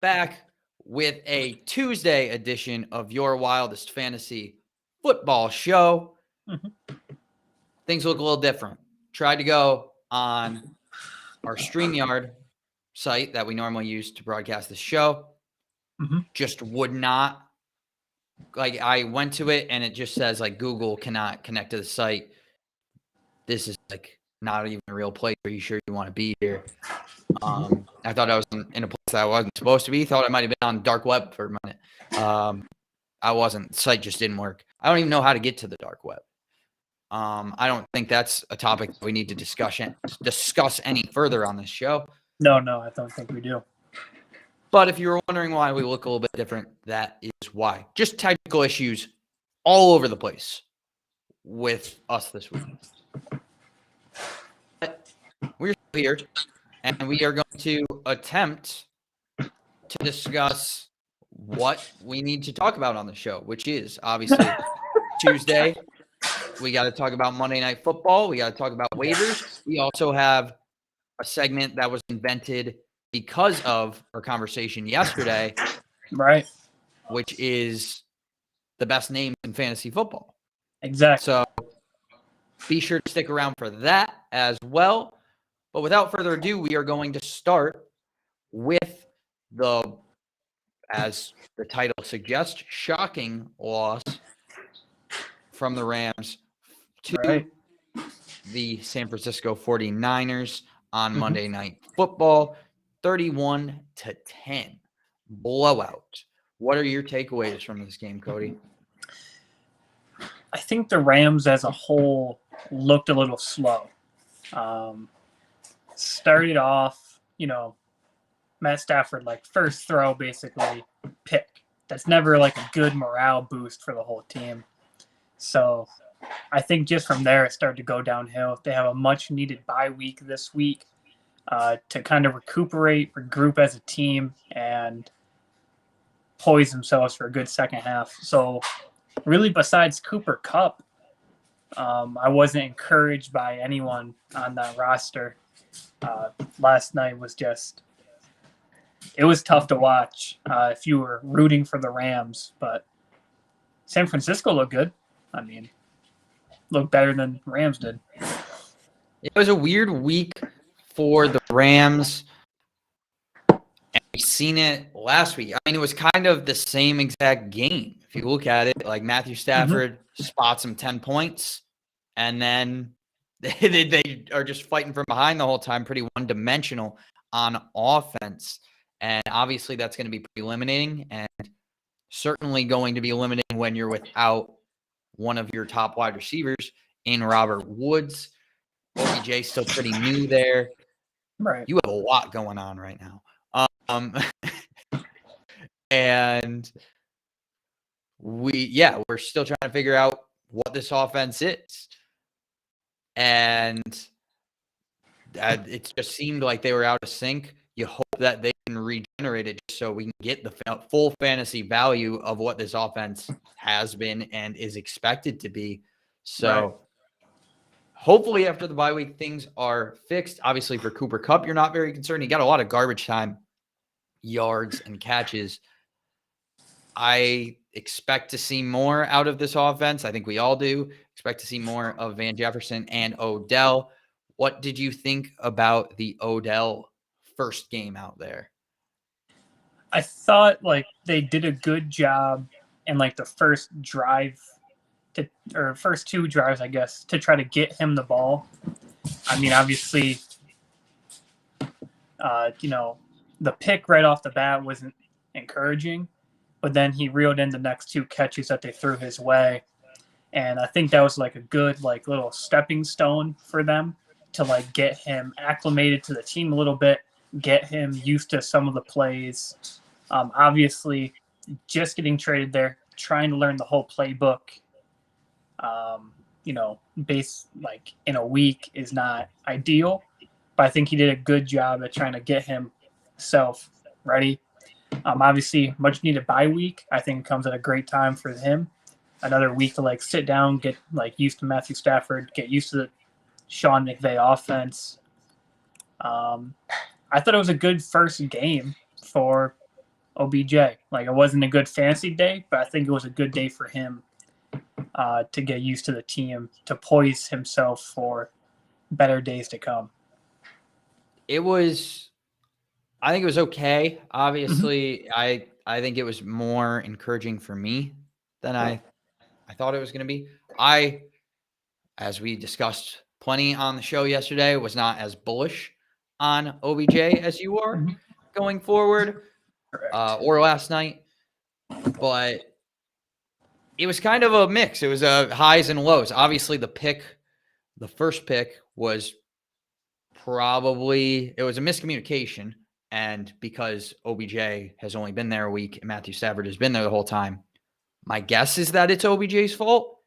back with a Tuesday edition of Your Wildest Fantasy Football Show. Things look a little different. Tried to go on our StreamYard site that we normally use to broadcast the show. Just would not. Like, I went to it and it just says, like, Google cannot connect to the site. This is, like, not even a real place. Are you sure you want to be here? I thought I was in a place that I wasn't supposed to be. Thought I might have been on dark web for a minute. I wasn't. The site just didn't work. I don't even know how to get to the dark web. I don't think that's a topic we need to discuss any further on this show. No, I don't think we do. But if you were wondering why we look a little bit different, that is why. Just technical issues all over the place with us this week. But we're here, and we are going to attempt to discuss what we need to talk about on the show, which is obviously Tuesday. We got to talk about Monday Night Football. We got to talk about waivers. We also have a segment that was invented because of our conversation yesterday, right? Which is the best names in fantasy football. Exactly. So be sure to stick around for that as well. But without further ado, we are going to start with as the title suggests, shocking loss from the Rams to the San Francisco 49ers on Monday Night Football, 31-10 blowout. What are your takeaways from this game, Cody? I think the Rams as a whole looked a little slow. Started off, Matt Stafford, like first throw, basically pick. That's never like a good morale boost for the whole team. So I think just from there, it started to go downhill. They have a much needed bye week this week to kind of recuperate, regroup as a team, and poise themselves for a good second half. So really, besides Cooper Kupp, I wasn't encouraged by anyone on that roster. Last night was it was tough to watch if you were rooting for the Rams, but San Francisco looked good. I mean, looked better than Rams did. It was a weird week for the Rams. And we've seen it last week. I mean, it was kind of the same exact game. If you look at it, like Matthew Stafford spots him 10 points, and then they are just fighting from behind the whole time, pretty one-dimensional on offense. And obviously that's going to be pretty limiting, and certainly going to be limiting when you're without one of your top wide receivers in Robert Woods. OBJ still pretty new there. Right. You have a lot going on right now. And we're still trying to figure out what this offense is. And it just seemed like they were out of sync. You hope that they can regenerate it just so we can get the full fantasy value of what this offense has been and is expected to be. So hopefully after the bye week, things are fixed. Obviously for Cooper Kupp, you're not very concerned. He got a lot of garbage time yards and catches. I expect to see more out of this offense. I think we all do. Expect to see more of Van Jefferson and Odell. What did you think about the Odell first game out there? I thought they did a good job in the first drive first two drives, I guess, to try to get him the ball. I mean, obviously, the pick right off the bat wasn't encouraging, but then he reeled in the next two catches that they threw his way. And I think that was a good little stepping stone for them to get him acclimated to the team a little bit, get him used to some of the plays. Obviously, just getting traded there, trying to learn the whole playbook, in a week is not ideal. But I think he did a good job at trying to get himself ready. Obviously, much needed bye week. I think comes at a great time for him. Another week to sit down, get used to Matthew Stafford, get used to the Sean McVay offense. I thought it was a good first game for OBJ. Like, it wasn't a good fantasy day, but I think it was a good day for him to get used to the team, to poise himself for better days to come. I think it was okay. Obviously, I think it was more encouraging for me than I thought it was going to be. As we discussed plenty on the show yesterday, was not as bullish on OBJ as you are going forward or last night. But it was kind of a mix. It was highs and lows. Obviously, the first pick was it was a miscommunication. And because OBJ has only been there a week and Matthew Stafford has been there the whole time, my guess is that it's OBJ's fault.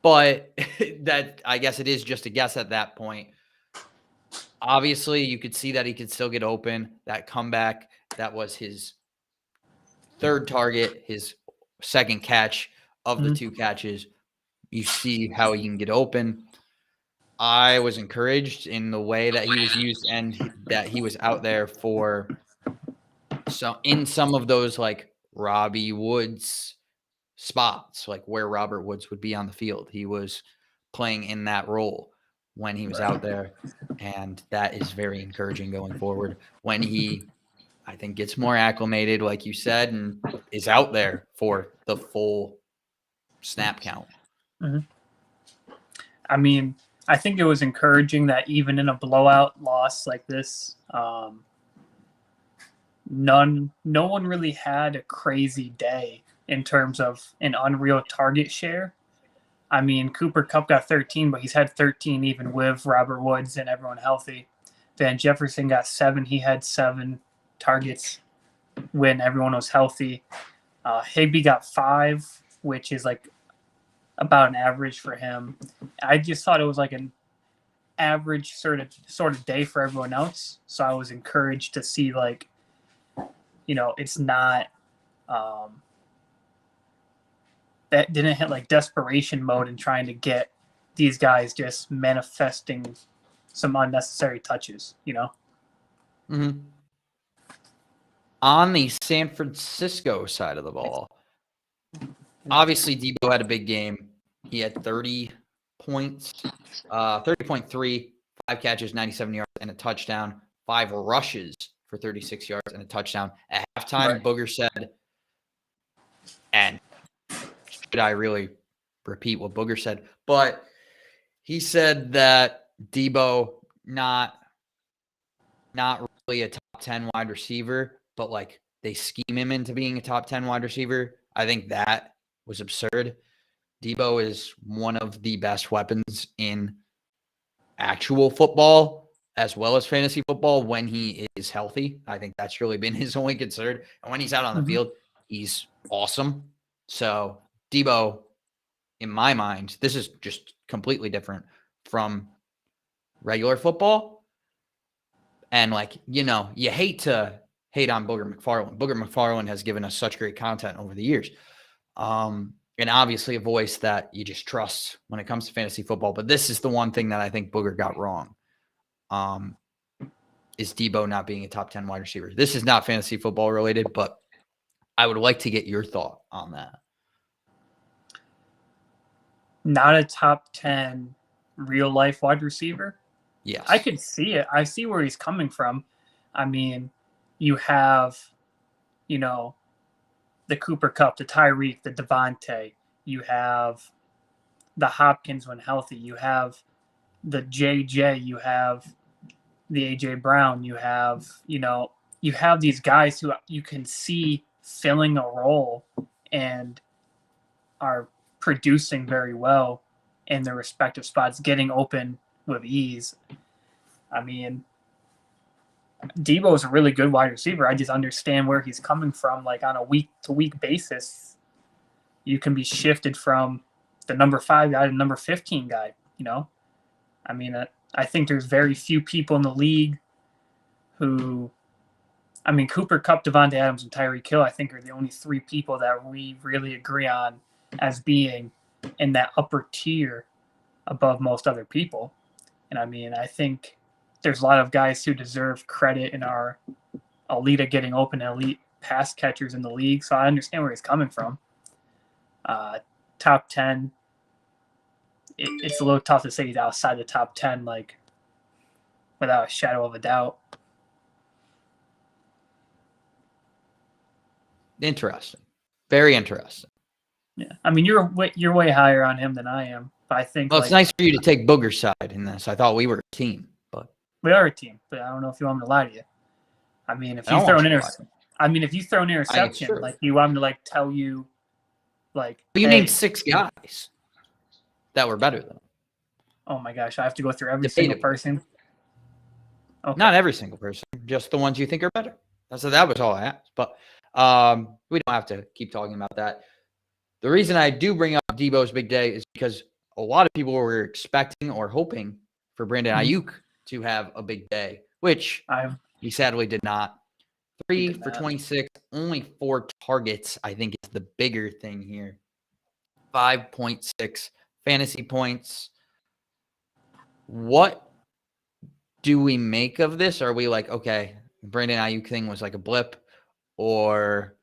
But that, I guess it is just a guess at that point. Obviously, you could see that he could still get open. That comeback, that was his third target, his second catch of the two catches. You see how he can get open. I was encouraged in the way that he was used and that he was out there in some of those like Robbie Woods spots, like where Robert Woods would be on the field. He was playing in that role when he was out there. And that is very encouraging going forward when he, I think, gets more acclimated, like you said, and is out there for the full snap count. I mean, I think it was encouraging that even in a blowout loss like this, no one really had a crazy day in terms of an unreal target share. I mean, Cooper Kupp got 13, but he's had 13 even with Robert Woods and everyone healthy. Van Jefferson got 7. He had 7 targets when everyone was healthy. Higbee got 5, which is like about an average for him. I just thought it was like an average sort of day for everyone else. So I was encouraged to see, like, it's not that didn't hit like desperation mode and trying to get these guys just manifesting some unnecessary touches, On the San Francisco side of the ball, obviously Debo had a big game. He had 30 points, 30.3, 5 catches, 97 yards, and a touchdown, 5 rushes for 36 yards and a touchdown. At halftime, Booger said, and should I really repeat what Booger said? But he said that Debo not really a top 10 wide receiver, but like they scheme him into being a top 10 wide receiver. I think that was absurd. Debo is one of the best weapons in actual football as well as fantasy football when he is healthy. I think that's really been his only concern. And when he's out on the field, he's awesome. So Debo, in my mind, this is just completely different from regular football. And like, you hate to hate on Booger McFarland. Booger McFarland has given us such great content over the years. And obviously a voice that you just trust when it comes to fantasy football. But this is the one thing that I think Booger got wrong. Is Debo not being a top 10 wide receiver. This is not fantasy football related, but I would like to get your thought on that. Not a top 10 real life wide receiver? Yes. I could see it. I see where he's coming from. I mean, you have, the Cooper Kupp, the Tyreek, the Devontae. You have the Hopkins when healthy. You have the JJ. You have the AJ Brown. You have, you have these guys who you can see filling a role and are producing very well in their respective spots, getting open with ease. I mean, Debo is a really good wide receiver. I just understand where he's coming from. Like on a week-to-week basis, you can be shifted from the number 5 guy to number 15 guy. I mean, I think there's very few people in the league who, I mean, Cooper Kupp, Devontae Adams, and Tyreek Hill, I think are the only 3 people that we really agree on as being in that upper tier above most other people. And I mean, I think there's a lot of guys who deserve credit in our Alita getting open, elite pass catchers in the league, so I understand where he's coming from. Top 10, it's a little tough to say he's outside the top 10, like, without a shadow of a doubt. Interesting. Very interesting. Yeah, I mean, you're way higher on him than I am, but I think Well, it's nice for you to take Booger's side in this. I thought we were a team, but we are a team. But I don't know if you want me to lie to you. I mean, if I you don't throw want an you to lie. if you throw an interception, true. like, you want me to, like, tell you, like, But you hey, named 6 guys that were better than him. oh my gosh, I have to go through every single person. Okay. Not every single person, just the ones you think are better. So that was all I asked. But we don't have to keep talking about that. The reason I do bring up Debo's big day is because a lot of people were expecting or hoping for Brandon Ayuk to have a big day, which he sadly did not. 3 for 26, only 4 targets, I think is the bigger thing here. 5.6 fantasy points. What do we make of this? Are we like, okay, Brandon Ayuk thing was like a blip, or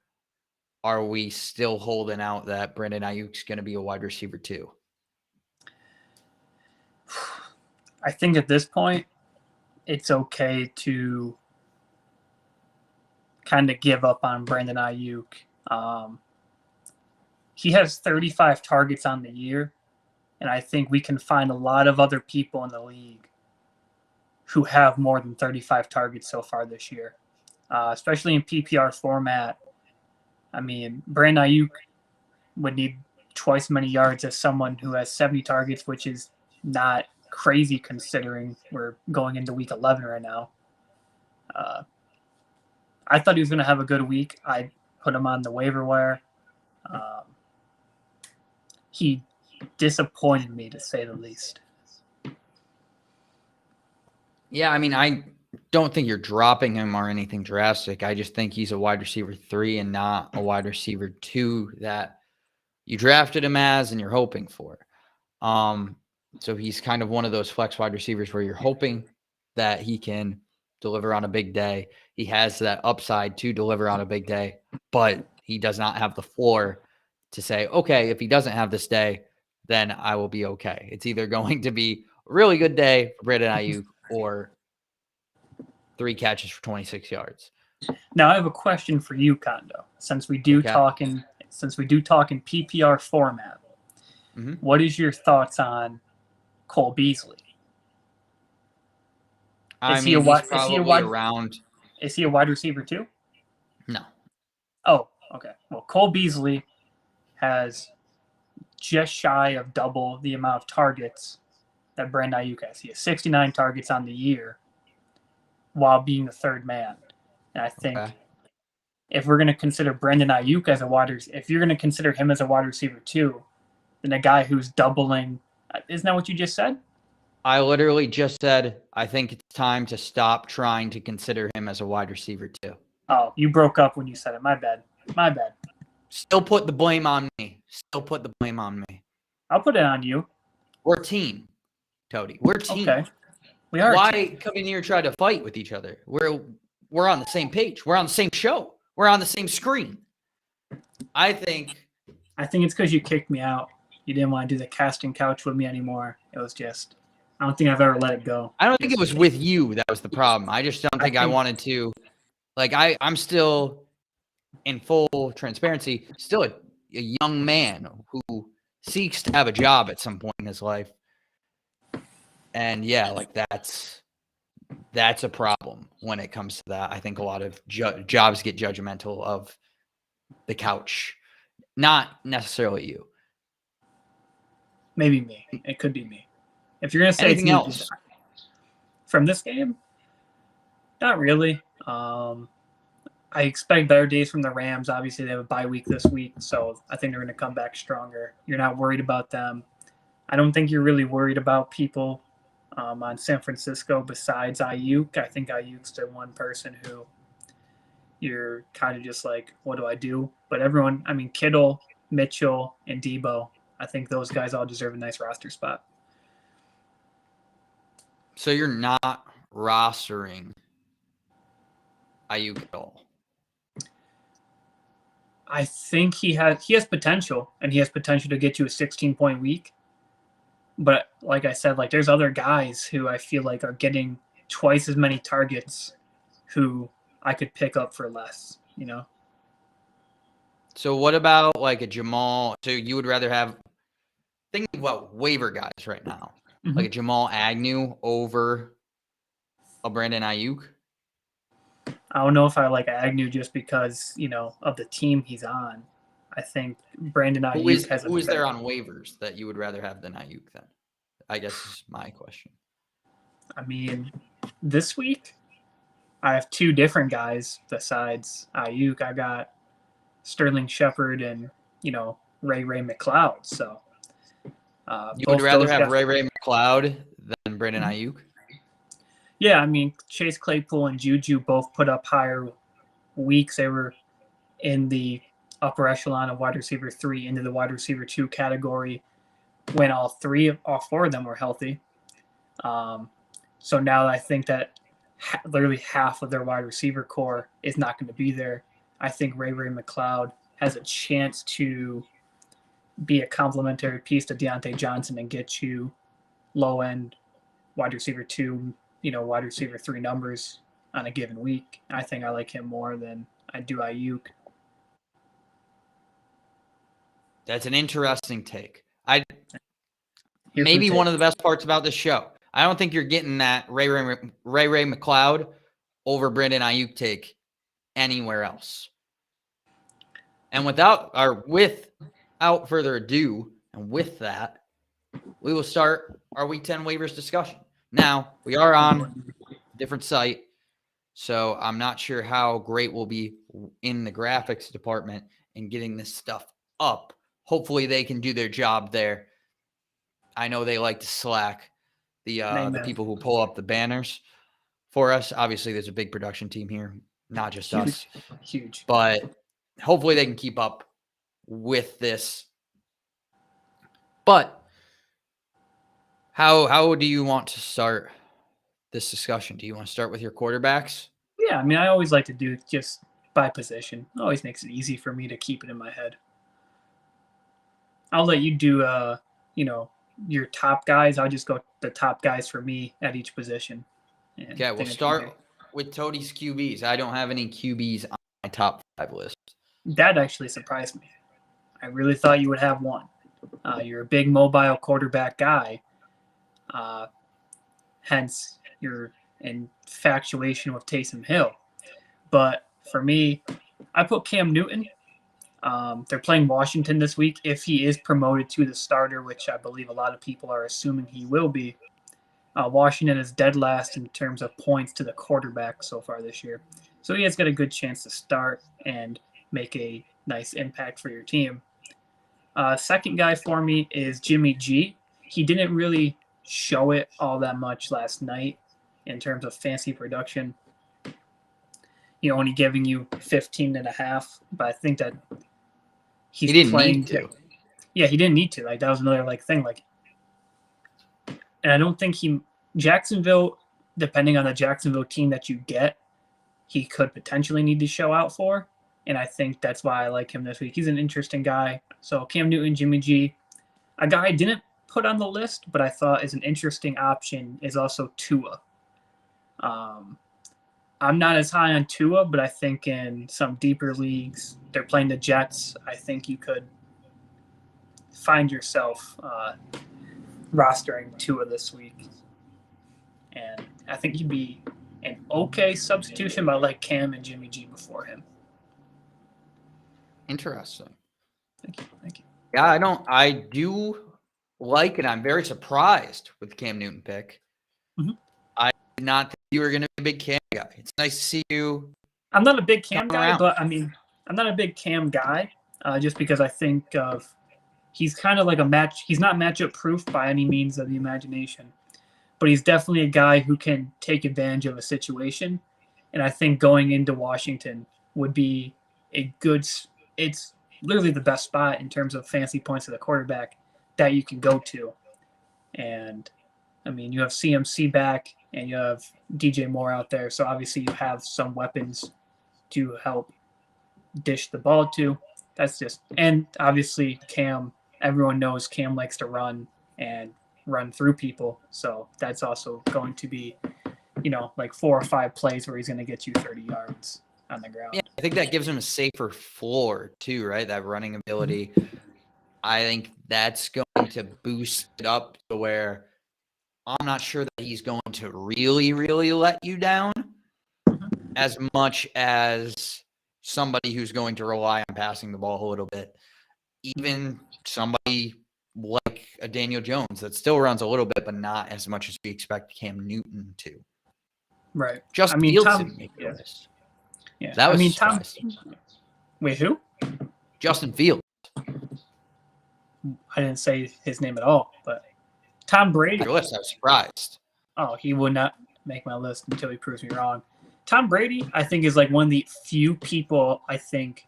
are we still holding out that Brandon Ayuk's going to be a wide receiver too? I think at this point, it's okay to kind of give up on Brandon Ayuk. He has 35 targets on the year, and I think we can find a lot of other people in the league who have more than 35 targets so far this year, especially in PPR format. I mean, Brandon Ayuk would need twice as many yards as someone who has 70 targets, which is not crazy considering we're going into week 11 right now. I thought he was going to have a good week. I put him on the waiver wire. He disappointed me, to say the least. Yeah, I mean, I don't think you're dropping him or anything drastic. I just think he's a wide receiver 3 and not a wide receiver 2 that you drafted him as and you're hoping for. So he's kind of one of those flex wide receivers where you're hoping that he can deliver on a big day. He has that upside to deliver on a big day, but he does not have the floor to say, okay, if he doesn't have this day, then I will be okay. It's either going to be a really good day for Brandon Ayuk or 3 catches for 26 yards. Now I have a question for you, Kondo. Since we do talk in PPR format, what is your thoughts on Cole Beasley? Is he a wide receiver too? No. Oh, okay. Well, Cole Beasley has just shy of double the amount of targets that Brandon Ayuk has. He has 69 targets on the year while being the third man. And I think if we're going to consider Brandon Ayuk as if you're going to consider him as a wide receiver too, then a guy who's doubling, isn't that what you just said? I literally just said, I think it's time to stop trying to consider him as a wide receiver too. Oh, you broke up when you said it. My bad. Still put the blame on me. I'll put it on you. We're a team, Cody. We're a team. Okay. We are. Why come in here and try to fight with each other? We're on the same page. We're on the same show. We're on the same screen. I think it's because you kicked me out. You didn't want to do the casting couch with me anymore. It was just, I don't think I've ever let it go. I don't think it was with you that was the problem. I just don't think I wanted to. Like, I'm still, in full transparency, still a young man who seeks to have a job at some point in his life. And yeah, like that's a problem when it comes to that. I think a lot of jobs get judgmental of the couch, not necessarily you. Maybe me. It could be me. If you're gonna say anything else from this game, not really. I expect better days from the Rams. Obviously, they have a bye week this week, so I think they're going to come back stronger. You're not worried about them. I don't think you're really worried about people on San Francisco besides Ayuk. I think Ayuk's the one person who you're kind of just like, what do I do? But everyone, I mean, Kittle, Mitchell, and Debo, I think those guys all deserve a nice roster spot. So you're not rostering Ayuk at all? I think he has potential, and he has potential to get you a 16-point week. But like I said, like there's other guys who I feel like are getting twice as many targets who I could pick up for less, you know? So what about like a Jamal? So you would rather have, think about waiver guys right now, like a Jamal Agnew over a Brandon Ayuk? I don't know if I like Agnew just because, you know, of the team he's on. I think Brandon Ayuk has who is there on waivers that you would rather have than Ayuk then? I guess is my question. I mean, this week I have two different guys besides Ayuk. I got Sterling Shepard and, you know, Ray McLeod. So You would both rather those have guys. Ray McLeod than Brandon Ayuk? Yeah, I mean, Chase Claypool and Juju both put up higher weeks. They were in the upper echelon of wide receiver 3 into the wide receiver 2 category when all four of them were healthy. So now I think that literally half of their wide receiver core is not going to be there. I think Ray McLeod has a chance to be a complementary piece to Deontay Johnson and get you low end wide receiver 2, you know, wide receiver 3 numbers on a given week. I think I like him more than I do Ayuk. That's an interesting take. Here's Maybe the one take. of the best parts about this show. I don't think you're getting that Ray McLeod over Brandon Ayuk take anywhere else. And without further ado, and with that, we will start our Week 10 waivers discussion. Now, we are on a different site, so I'm not sure how great we'll be in the graphics department in getting this stuff up. Hopefully they can do their job there. I know they like to slack the people who pull up the banners for us. Obviously, there's a big production team here, not just us. Huge. But hopefully they can keep up with this. But how do you want to start this discussion? Do you want to start with your quarterbacks? Yeah, I mean, I always like to do just by position. It always makes it easy for me to keep it in my head. I'll let you do, you know, your top guys. I'll just go the top guys for me at each position. Okay, we'll start with Tody's QBs. I don't have any QBs on my top 5 list. That actually surprised me. I really thought you would have one. You're a big mobile quarterback guy. Hence your infatuation with Taysom Hill. But for me, I put Cam Newton. They're playing Washington this week. If he is promoted to the starter, which I believe a lot of people are assuming he will be, Washington is dead last in terms of points to the quarterback so far this year. So he has got a good chance to start and make a nice impact for your team. Second guy for me is Jimmy G. He didn't really show it all that much last night in terms of fancy production. You know, only giving you 15.5, but I think that he didn't playing need to. Yeah, he didn't need to. Like that was another thing. And I don't think Jacksonville, depending on the Jacksonville team that you get, he could potentially need to show out for. And I think that's why I like him this week. He's an interesting guy. So Cam Newton, Jimmy G. A guy I didn't put on the list, but I thought is an interesting option is also Tua. I'm not as high on Tua, but I think in some deeper leagues, they're playing the Jets. I think you could find yourself rostering Tua this week. And I think he'd be an okay substitution, but I like Cam and Jimmy G before him. Interesting. Thank you. Yeah, I do like it. I'm very surprised with the Cam Newton pick. Mm-hmm. I did not think you were going to be a big Cam guy. It's nice to see you. I'm not a big Cam guy, around. but I mean, I'm not a big Cam guy just because I think he's kind of like he's not matchup proof by any means of the imagination, but he's definitely a guy who can take advantage of a situation. And I think going into Washington would be it's literally the best spot in terms of fancy points of the quarterback that you can go to. And I mean, you have CMC back and you have DJ Moore out there. So obviously you have some weapons to help dish the ball to. that's just, and obviously Cam, everyone knows Cam likes to run and run through people. So that's also going to be, like 4 or 5 plays where he's going to get you 30 yards on the ground. Yeah, I think that gives him a safer floor too, right? That running ability. I think that's going to boost it up to where I'm not sure that he's going to really, really let you down as much as somebody who's going to rely on passing the ball a little bit. Even somebody like a Daniel Jones that still runs a little bit, but not as much as we expect Cam Newton to. Right. Justin Fields didn't make the list. Yeah. That was Tom. Wait, who? Justin Fields. I didn't say his name at all, but Tom Brady. Your list, I was surprised. Oh, he would not make my list until he proves me wrong. Tom Brady, I think, is like one of the few people, I think,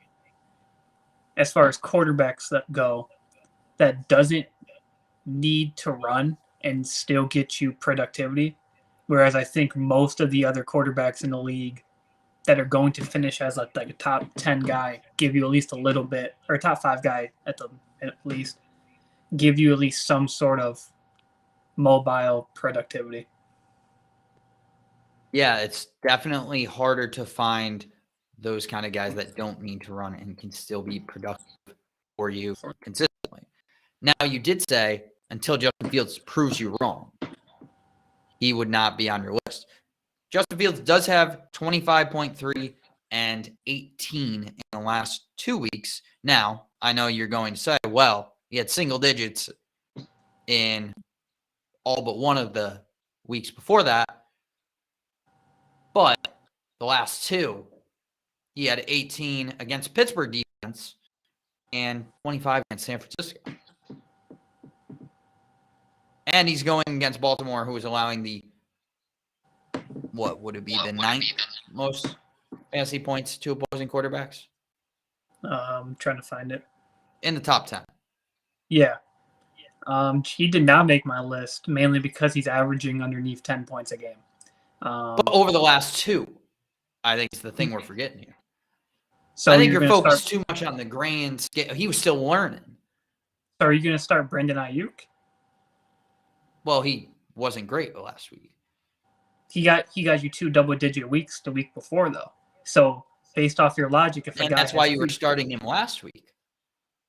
as far as quarterbacks that go, that doesn't need to run and still get you productivity. Whereas I think most of the other quarterbacks in the league that are going to finish as like a top 10 guy give you at least a little bit, or a top 5 guy at least, give you at least some sort of mobile productivity. Yeah, it's definitely harder to find those kind of guys that don't need to run and can still be productive for you consistently. Now, you did say until Justin Fields proves you wrong, he would not be on your list. Justin Fields does have 25.3 and 18 in the last 2 weeks. Now, I know you're going to say, well, he had single digits in all but one of the weeks before that. But the last 2, he had 18 against Pittsburgh defense and 25 against San Francisco. And he's going against Baltimore, who is allowing what would it be, the 9th most fantasy points to opposing quarterbacks? I'm trying to find it. In the top 10. Yeah. He did not make my list, mainly because he's averaging underneath 10 points a game. But over the last 2, I think it's the thing we're forgetting here. So I think you're focused too much on the grand scale. He was still learning. So are you going to start Brandon Ayuk? Well, he wasn't great last week. He got you 2 double-digit weeks the week before, though. So based off your logic, that's why you were starting him last week.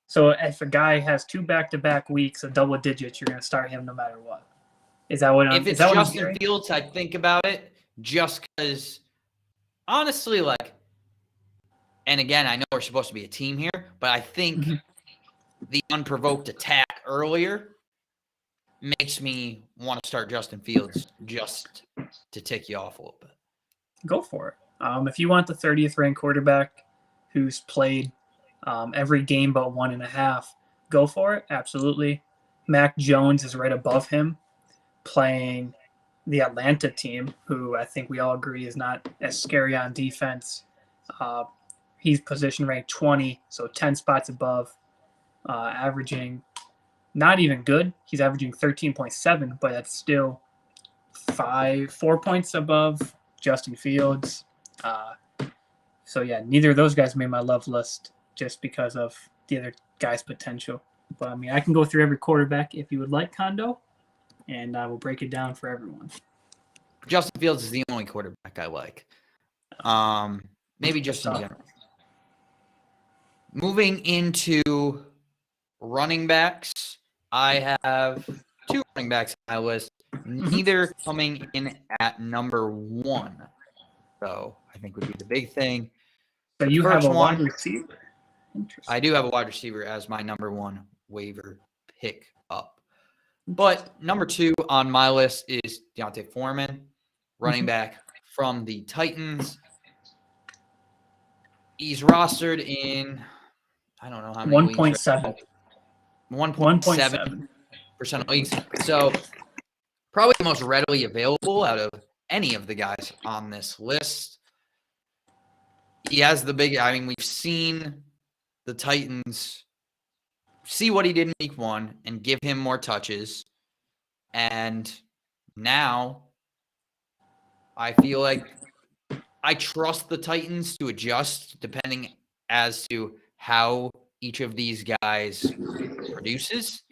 So if a guy has 2 back-to-back weeks of double digits, you're going to start him no matter what. Is that what I'm? If it's Justin Fields, I think about it just because, honestly, and again, I know we're supposed to be a team here, but I think the unprovoked attack earlier makes me want to start Justin Fields just to tick you off a little bit. Go for it. If you want the 30th ranked quarterback who's played every game but 1.5, go for it. Absolutely. Mac Jones is right above him, playing the Atlanta team, who I think we all agree is not as scary on defense. He's position ranked 20, so 10 spots above, averaging not even good. He's averaging 13.7, but that's still 4 points above Justin Fields. So yeah, neither of those guys made my love list just because of the other guy's potential. But I mean, I can go through every quarterback if you would like, Kondo, and I will break it down for everyone. Justin Fields is the only quarterback I like. Maybe just in general. Moving into running backs, I have 2 running backs on my list, neither coming in at number 1. So I think would be the big thing. So you have a wide receiver? Interesting. I do have a wide receiver as my number 1 waiver pick up. But number 2 on my list is D'Onta Foreman, running back from the Titans. He's rostered in, I don't know how many 1.7. 1.7% of leagues. So probably the most readily available out of any of the guys on this list. He has we've seen the Titans see what he did in week 1 and give him more touches. And now I feel like I trust the Titans to adjust depending as to how each of these guys produces.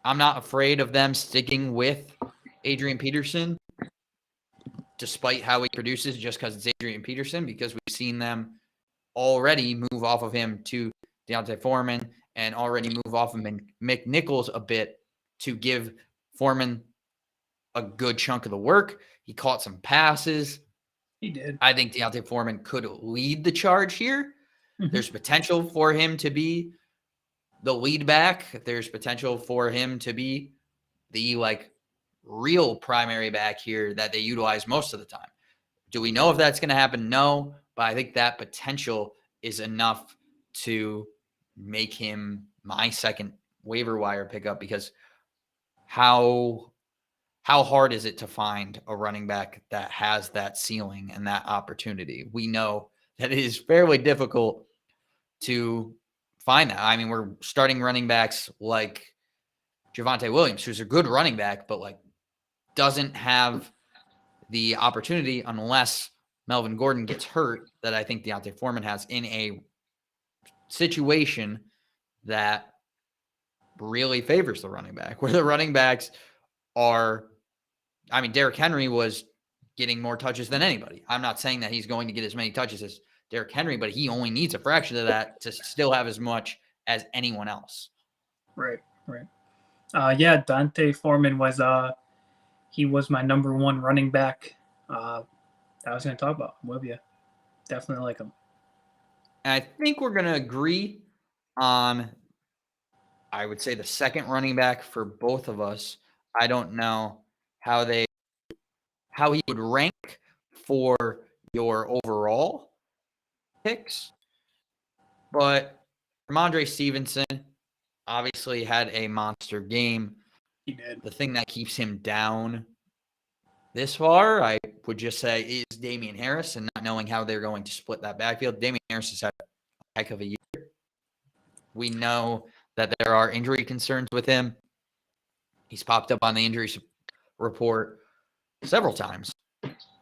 I'm not afraid of them sticking with Adrian Peterson, despite how he produces, just because it's Adrian Peterson, because we've seen them already move off of him to D'Onta Foreman and already move off of McNichols a bit to give Foreman a good chunk of the work. He caught some passes. He did. I think D'Onta Foreman could lead the charge here. Mm-hmm. There's potential for him to be the lead back. There's potential for him to be the real primary back here that they utilize most of the time. Do we know if that's going to happen? No, but I think that potential is enough to make him my second waiver wire pickup, because how hard is it to find a running back that has that ceiling and that opportunity? We know that it is fairly difficult to find that. I mean, we're starting running backs like Javonte Williams, who's a good running back, but doesn't have the opportunity unless Melvin Gordon gets hurt, that I think D'Onta Foreman has in a situation that really favors the running back, where the running backs are, I mean, Derrick Henry was getting more touches than anybody. I'm not saying that he's going to get as many touches as Derrick Henry, but he only needs a fraction of that to still have as much as anyone else. Right. Yeah, D'Onta Foreman was he was my number one running back that I was going to talk about. I'm with you. Definitely like him. And I think we're going to agree on, I would say, the second running back for both of us. I don't know how he would rank for your overall picks, but Ramondre Stevenson obviously had a monster game. He did. The thing that keeps him down this far, I would just say, is Damian Harris, and not knowing how they're going to split that backfield. Damian Harris has had a heck of a year. We know that there are injury concerns with him. He's popped up on the injury report several times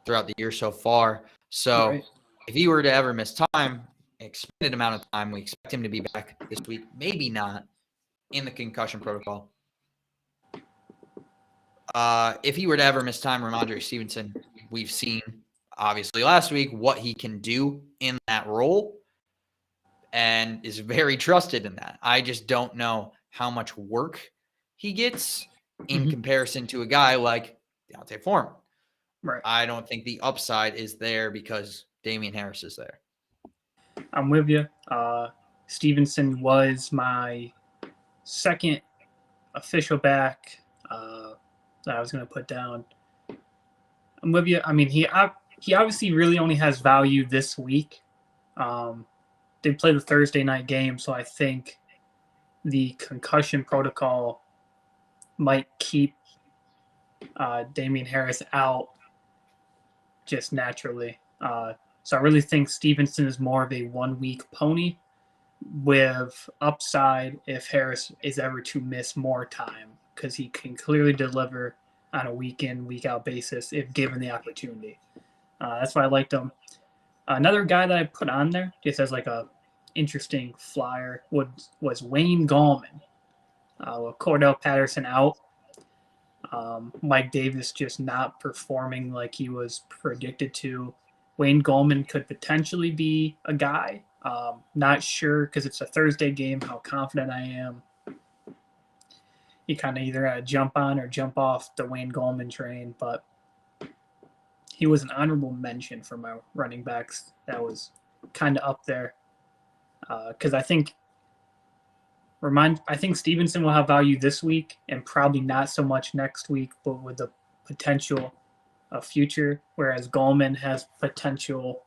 throughout the year so far. So if he were to ever miss time, extended amount of time, we expect him to be back this week. Maybe not in the concussion protocol. If he were to ever miss time, Ramondre Stevenson, we've seen obviously last week what he can do in that role and is very trusted in that. I just don't know how much work he gets in comparison to a guy like D'Onta Foreman. Right. I don't think the upside is there because Damian Harris is there. I'm with you. Stevenson was my second official back that I was going to put down. I'm with you. I mean, he obviously really only has value this week. They play the Thursday night game, so I think the concussion protocol might keep Damian Harris out just naturally. So I really think Stevenson is more of a 1 week pony with upside if Harris is ever to miss more time, because he can clearly deliver on a week in, week out basis if given the opportunity. That's why I liked him. Another guy that I put on there just as a interesting flyer was Wayne Gallman. With Cordell Patterson out, Mike Davis just not performing like he was predicted to. Wayne Gallman could potentially be a guy. Not sure, because it's a Thursday game, how confident I am. You kind of either got to jump on or jump off the Wayne Gallman train, but he was an honorable mention for my running backs. That was kind of up there, because I think Stevenson will have value this week and probably not so much next week, but with the potential of future, whereas Gallman has potential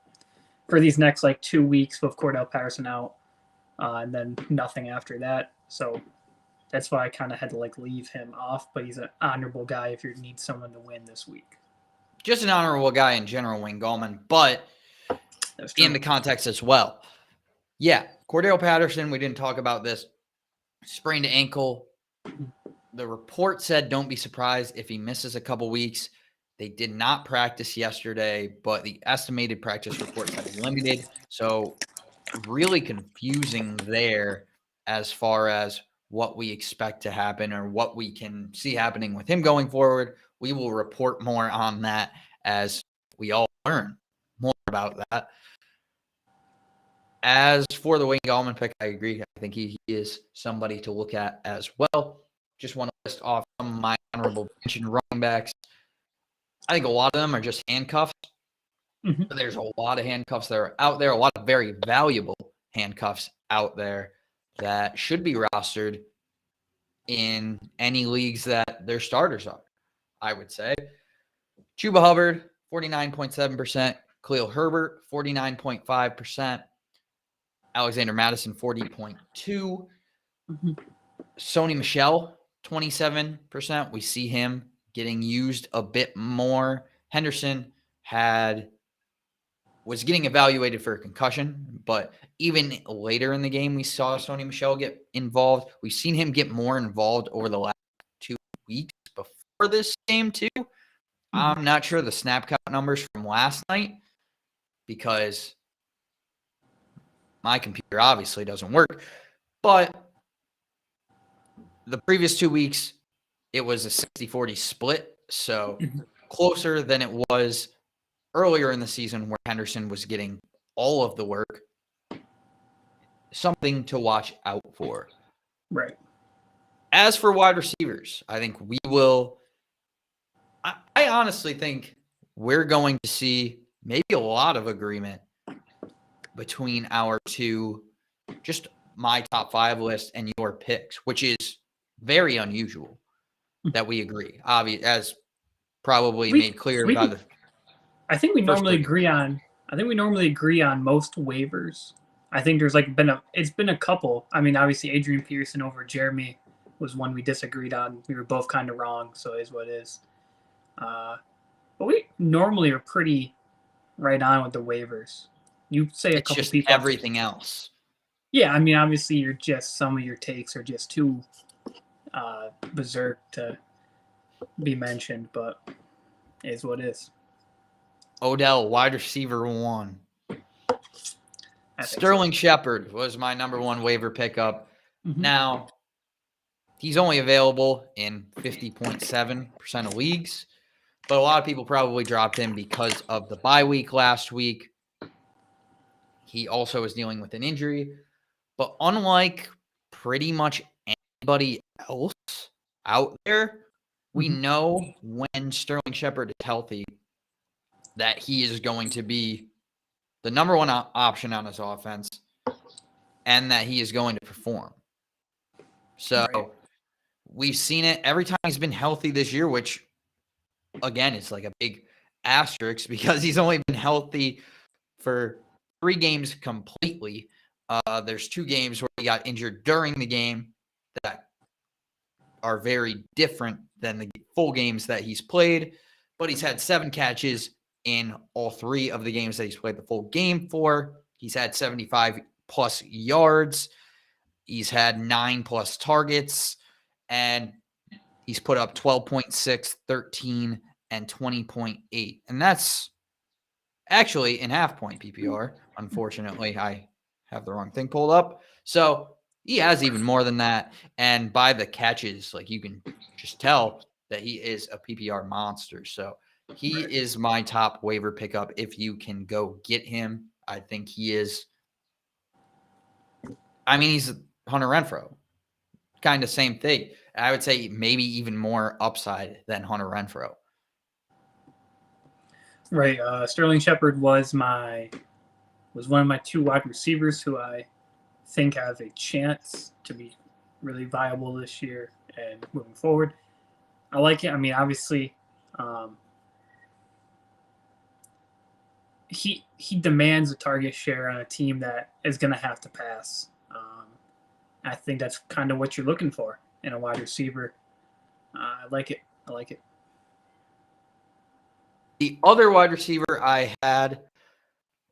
for these next 2 weeks with Cordell Patterson out, and then nothing after that. So that's why I kind of had to leave him off, but he's an honorable guy if you need someone to win this week. Just an honorable guy in general, Wayne Gallman, but in the context as well. Yeah, Cordell Patterson, we didn't talk about this. Sprained ankle. The report said don't be surprised if he misses a couple weeks. They did not practice yesterday, but the estimated practice report said limited. So really confusing there as far as what we expect to happen or what we can see happening with him going forward. We will report more on that as we all learn more about that. As for the Wayne Gallman pick, I agree. I think he is somebody to look at as well. Just want to list off some of my honorable mention running backs. I think a lot of them are just handcuffs. Mm-hmm. There's a lot of handcuffs that are out there, a lot of very valuable handcuffs out there that should be rostered in any leagues that their starters are, I would say. Chuba Hubbard, 49.7%. Khalil Herbert, 49.5%. Alexander Madison, 40.2%. Mm-hmm. Sony Michel, 27%. We see him getting used a bit more. Henderson was getting evaluated for a concussion, but even later in the game, we saw Sony Michel get involved. We've seen him get more involved over the last 2 weeks before this game, too. I'm not sure the snap count numbers from last night because my computer obviously doesn't work. But the previous 2 weeks, it was a 60-40 split, so closer than it was earlier in the season where Henderson was getting all of the work. Something to watch out for. Right. As for wide receivers, I think we will – I honestly think we're going to see maybe a lot of agreement between our two, just my top 5 list and your picks, which is very unusual that we agree. Obviously, as probably made clear by the – I think we normally agree on most waivers. I think there's it's been a couple. I mean, obviously Adrian Peterson over Jeremy was one we disagreed on. We were both kind of wrong, so it is what it is. But we normally are pretty right on with the waivers. You say a couple people. Everything else. Yeah, I mean, obviously some of your takes are just too berserk to be mentioned, but it is what it is. Odell, wide receiver 1. Sterling Shepard was my number 1 waiver pickup. Mm-hmm. Now, he's only available in 50.7% of leagues, but a lot of people probably dropped him because of the bye week last week. He also is dealing with an injury, but unlike pretty much anybody else out there, we know when Sterling Shepard is healthy that he is going to be the number 1 option on his offense, and that he is going to perform. So we've seen it every time he's been healthy this year, which, again, is like a big asterisk because he's only been healthy for 3 games completely. There's 2 games where he got injured during the game that are very different than the full games that he's played, but he's had 7 catches in all 3 of the games that he's played the full game for. He's had 75-plus yards. He's had 9-plus targets. And he's put up 12.6, 13, and 20.8. And that's actually in half-point PPR. Unfortunately, I have the wrong thing pulled up. So he has even more than that. And by the catches, you can just tell that he is a PPR monster. So he is my top waiver pickup if you can go get him. I think he is. I mean, he's Hunter Renfrow. Kind of same thing. I would say maybe even more upside than Hunter Renfrow. Right. Sterling Shepard was one of my 2 wide receivers who I think have a chance to be really viable this year and moving forward. I like it. I mean, obviously, he demands a target share on a team that is going to have to pass. I think that's kind of what you're looking for in a wide receiver. I like it. The other wide receiver I had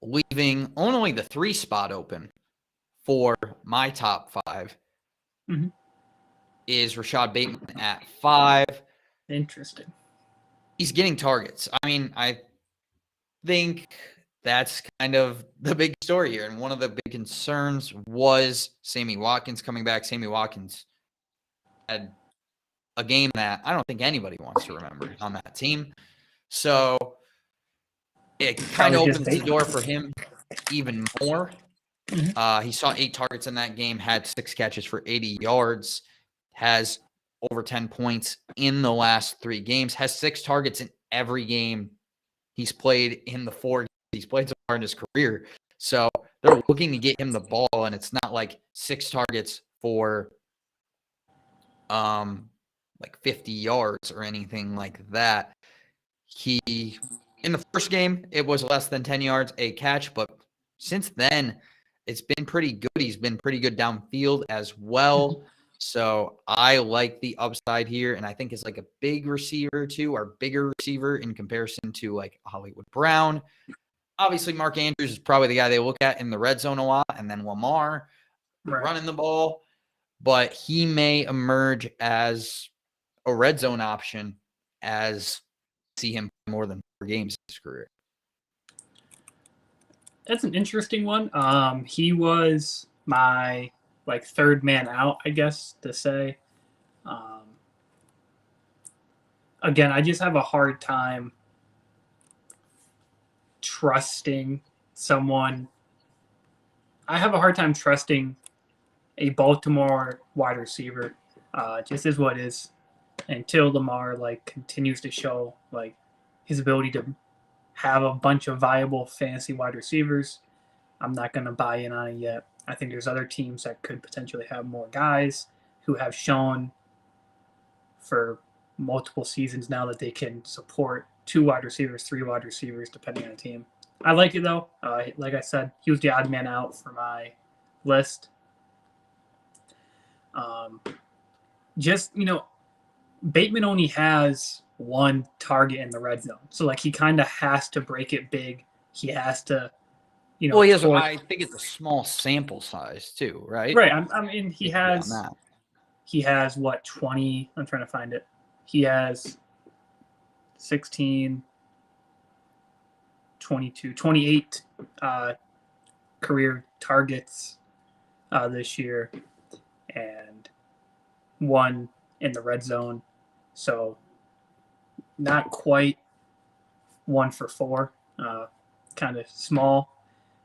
leaving only the 3 spot open for my top 5 is Rashad Bateman at 5. Interesting. He's getting targets. I mean, I think that's kind of the big story here. And one of the big concerns was Sammy Watkins coming back. Sammy Watkins had a game that I don't think anybody wants to remember on that team. So it kind of opens the door for him even more. He saw 8 targets in that game, had 6 catches for 80 yards, has over 10 points in the last 3 games, has 6 targets in every game he's played in the 4 games he's played so far in his career. So they're looking to get him the ball, and it's not like 6 targets for like 50 yards or anything like that. He in the first game, it was less than 10 yards a catch, but since then, it's been pretty good. He's been pretty good downfield as well. So I like the upside here, and I think it's like a big receiver too, or bigger receiver in comparison to like Hollywood Brown. Obviously, Mark Andrews is probably the guy they look at in the red zone a lot, and then Lamar running the ball. But he may emerge as a red zone option as see him more than 4 games in his career. That's an interesting one. He was my like third man out, I guess to say. Again, I just have a hard time trusting someone. I have a hard time trusting a Baltimore wide receiver. Just is what is until Lamar like continues to show like his ability to have a bunch of viable fantasy wide receivers. I'm not going to buy in on it yet. I think there's other teams that could potentially have more guys who have shown for multiple seasons now that they can support 2 wide receivers, 3 wide receivers, depending on the team. I like it though. Like I said, he was the odd man out for my list. Just, Bateman only has 1 target in the red zone. So, like, he kind of has to break it big. He has to, Well, he has, I think it's a small sample size, too, right? Right. I mean, he has what, 20? I'm trying to find it. He has 16, 22, 28 career targets this year and 1 in the red zone. So not quite 1 for 4, kind of small.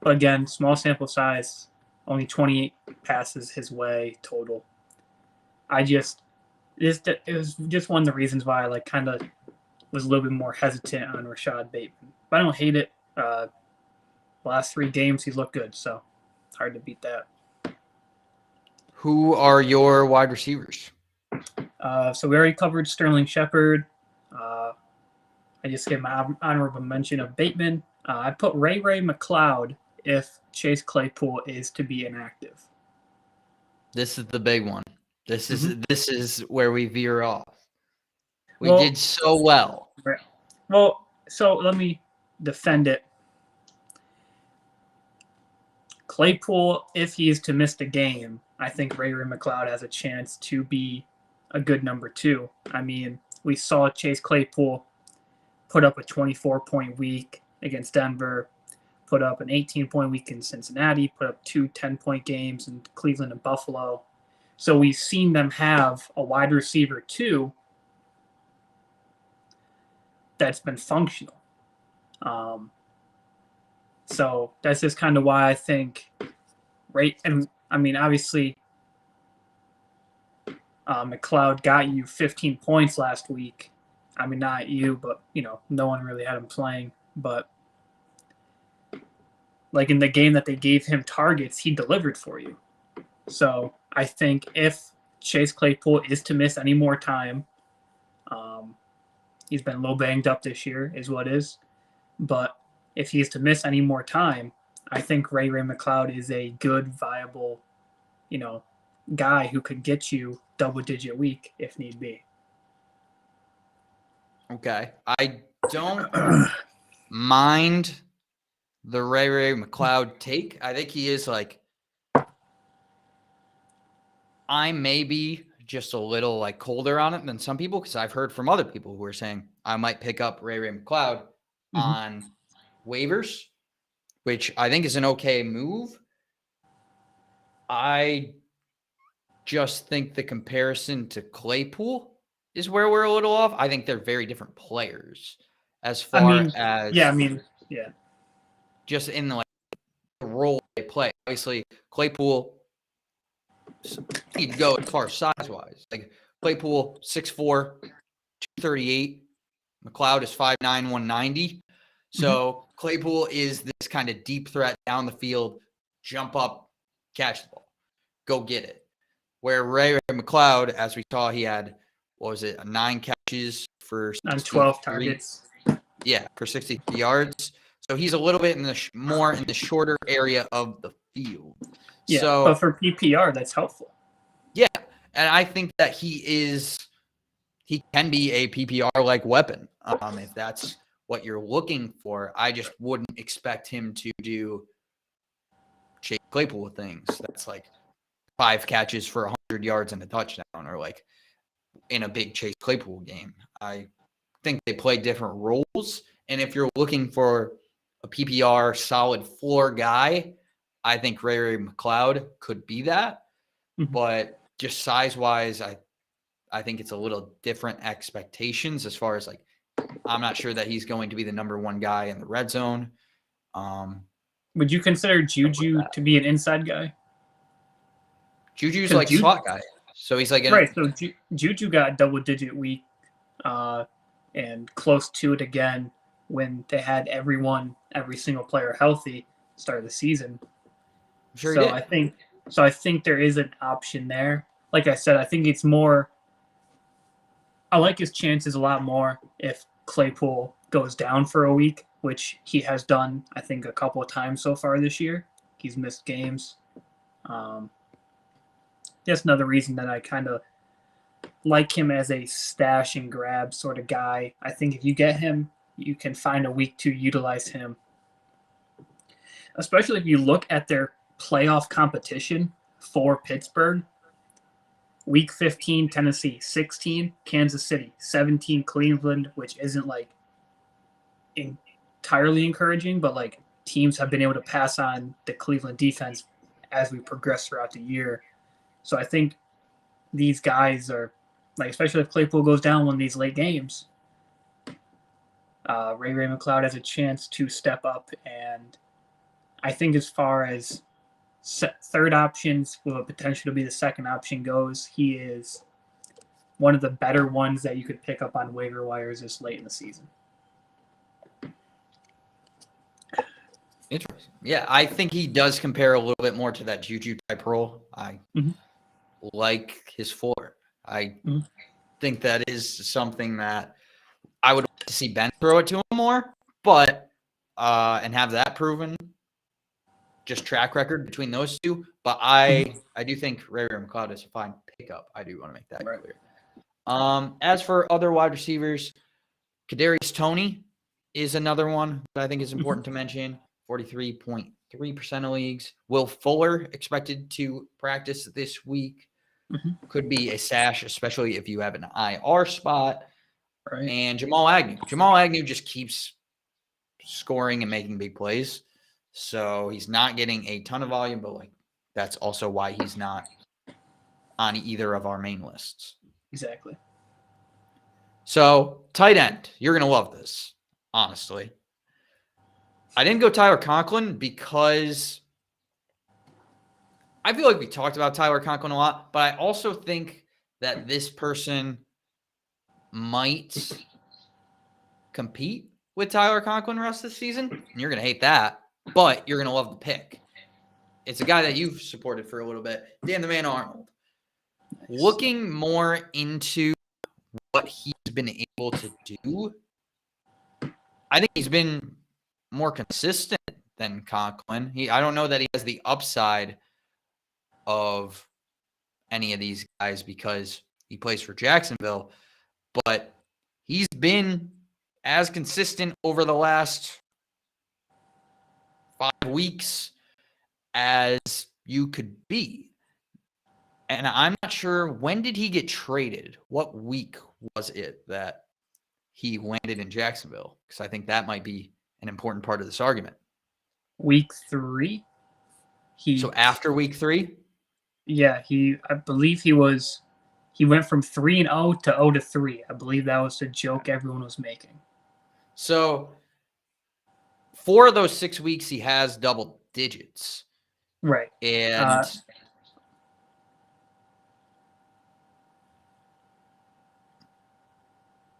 But again, small sample size, only 28 passes his way total. It was just one of the reasons why I like kind of was a little bit more hesitant on Rashad Bateman. But I don't hate it. Last 3 games he's looked good, so hard to beat that. Who are your wide receivers? So we already covered Sterling Shepard. I just gave my honorable mention of Bateman. I put Ray McLeod if Chase Claypool is to be inactive. This is the big one. This is where we veer off. We did so well. Right. Well, so let me defend it. Claypool, if he is to miss the game, I think Ray McLeod has a chance to be a good number 2. I mean, we saw Chase Claypool put up a 24-point week against Denver, put up an 18-point week in Cincinnati, put up 2 10-point games in Cleveland and Buffalo. So we've seen them have a wide receiver 2 that's been functional. So that's just kind of why I think and I mean, obviously, McLeod got you 15 points last week. I mean, not you, but, no one really had him playing. But, like, in the game that they gave him targets, he delivered for you. So I think if Chase Claypool is to miss any more time, he's been a little banged up this year, is what it is. But if he is to miss any more time, I think Ray McLeod is a good, viable, guy who could get you double-digit week if need be. Okay. I don't mind the Ray McLeod take. I think he is like, I may be just a little like colder on it than some people because I've heard from other people who are saying I might pick up Ray McLeod on waivers. which I think is an okay move. I just think the comparison to Claypool is where we're a little off. I think they're very different players as far as yeah. just in the role they play. Obviously, Claypool, he'd go as far as size-wise. Like Claypool, 6'4", 238. McLeod is 5'9", 190. So Claypool is this kind of deep threat down the field, jump up, catch the ball, go get it. Where Ray McLeod, as we saw, he had, 9 catches for on 12 targets. Yeah, for 63 yards. So he's a little bit in the more in the shorter area of the field. Yeah, so, but for PPR, that's helpful. Yeah, and I think that he can be a PPR-like weapon if that's what you're looking for. I just wouldn't expect him to do Chase Claypool things. That's like 5 catches for 100 yards and a touchdown, or like in a big Chase Claypool game. I think they play different roles. And if you're looking for a PPR solid floor guy, I think Ray McLeod could be that. But just size-wise, I think it's a little different expectations as far as like, I'm not sure that he's going to be the number one guy in the red zone. Would you consider Juju to be an inside guy? Juju's like slot guy. So he's like right. So Juju got double-digit week and close to it again when they had every single player healthy start of the season. Sure so I think there is an option there. Like I said, I think it's more. I like his chances a lot more if Claypool goes down for a week, which he has done, I think, a couple of times so far this year. He's missed games. That's another reason that I kind of like him as a stash and grab sort of guy. I think if you get him, you can find a week to utilize him. Especially if you look at their playoff competition for Pittsburgh. Week 15, Tennessee, 16, Kansas City, 17, Cleveland, which isn't like entirely encouraging, but like teams have been able to pass on the Cleveland defense as we progress throughout the year. So I think these guys are, like, especially if Claypool goes down one of these late games, Ray McLeod has a chance to step up. And I think as far as third options with a potential to be the second option goes, he is one of the better ones that you could pick up on waiver wires this late in the season. Interesting. Yeah, I think he does compare a little bit more to that Juju type role. I like his floor. I think that is something that I would like to see Ben throw it to him more, but and have that proven. Just track record between those two, but I do think Ray McLeod is a fine pickup. I do want to make that clear. As for other wide receivers, Kadarius Toney is another one that I think is important to mention. 43.3% of leagues. Will Fuller expected to practice this week. Could be a stash, especially if you have an IR spot. Right. And Jamal Agnew. Jamal Agnew just keeps scoring and making big plays. So he's not getting a ton of volume, but like that's also why he's not on either of our main lists. Exactly. So tight end, you're going to love this, honestly. I didn't go Tyler Conklin because I feel like we talked about Tyler Conklin a lot, but I also think that this person might compete with Tyler Conklin the rest of the season. And you're going to hate that. But you're going to love the pick. It's a guy that you've supported for a little bit. Dan the Man Arnold. Nice. Looking more into what he's been able to do, I think he's been more consistent than Conklin. I don't know that he has the upside of any of these guys because he plays for Jacksonville, but he's been as consistent over the last 5 weeks as you could be. And I'm not sure, when did he get traded? What week was it that he landed in Jacksonville? Because I think that might be an important part of this argument. week 3. So after week 3? Yeah, I believe he went from 3-0 to 0-3. I believe that was the joke everyone was making. So 4 of those 6 weeks, he has double digits. Right. And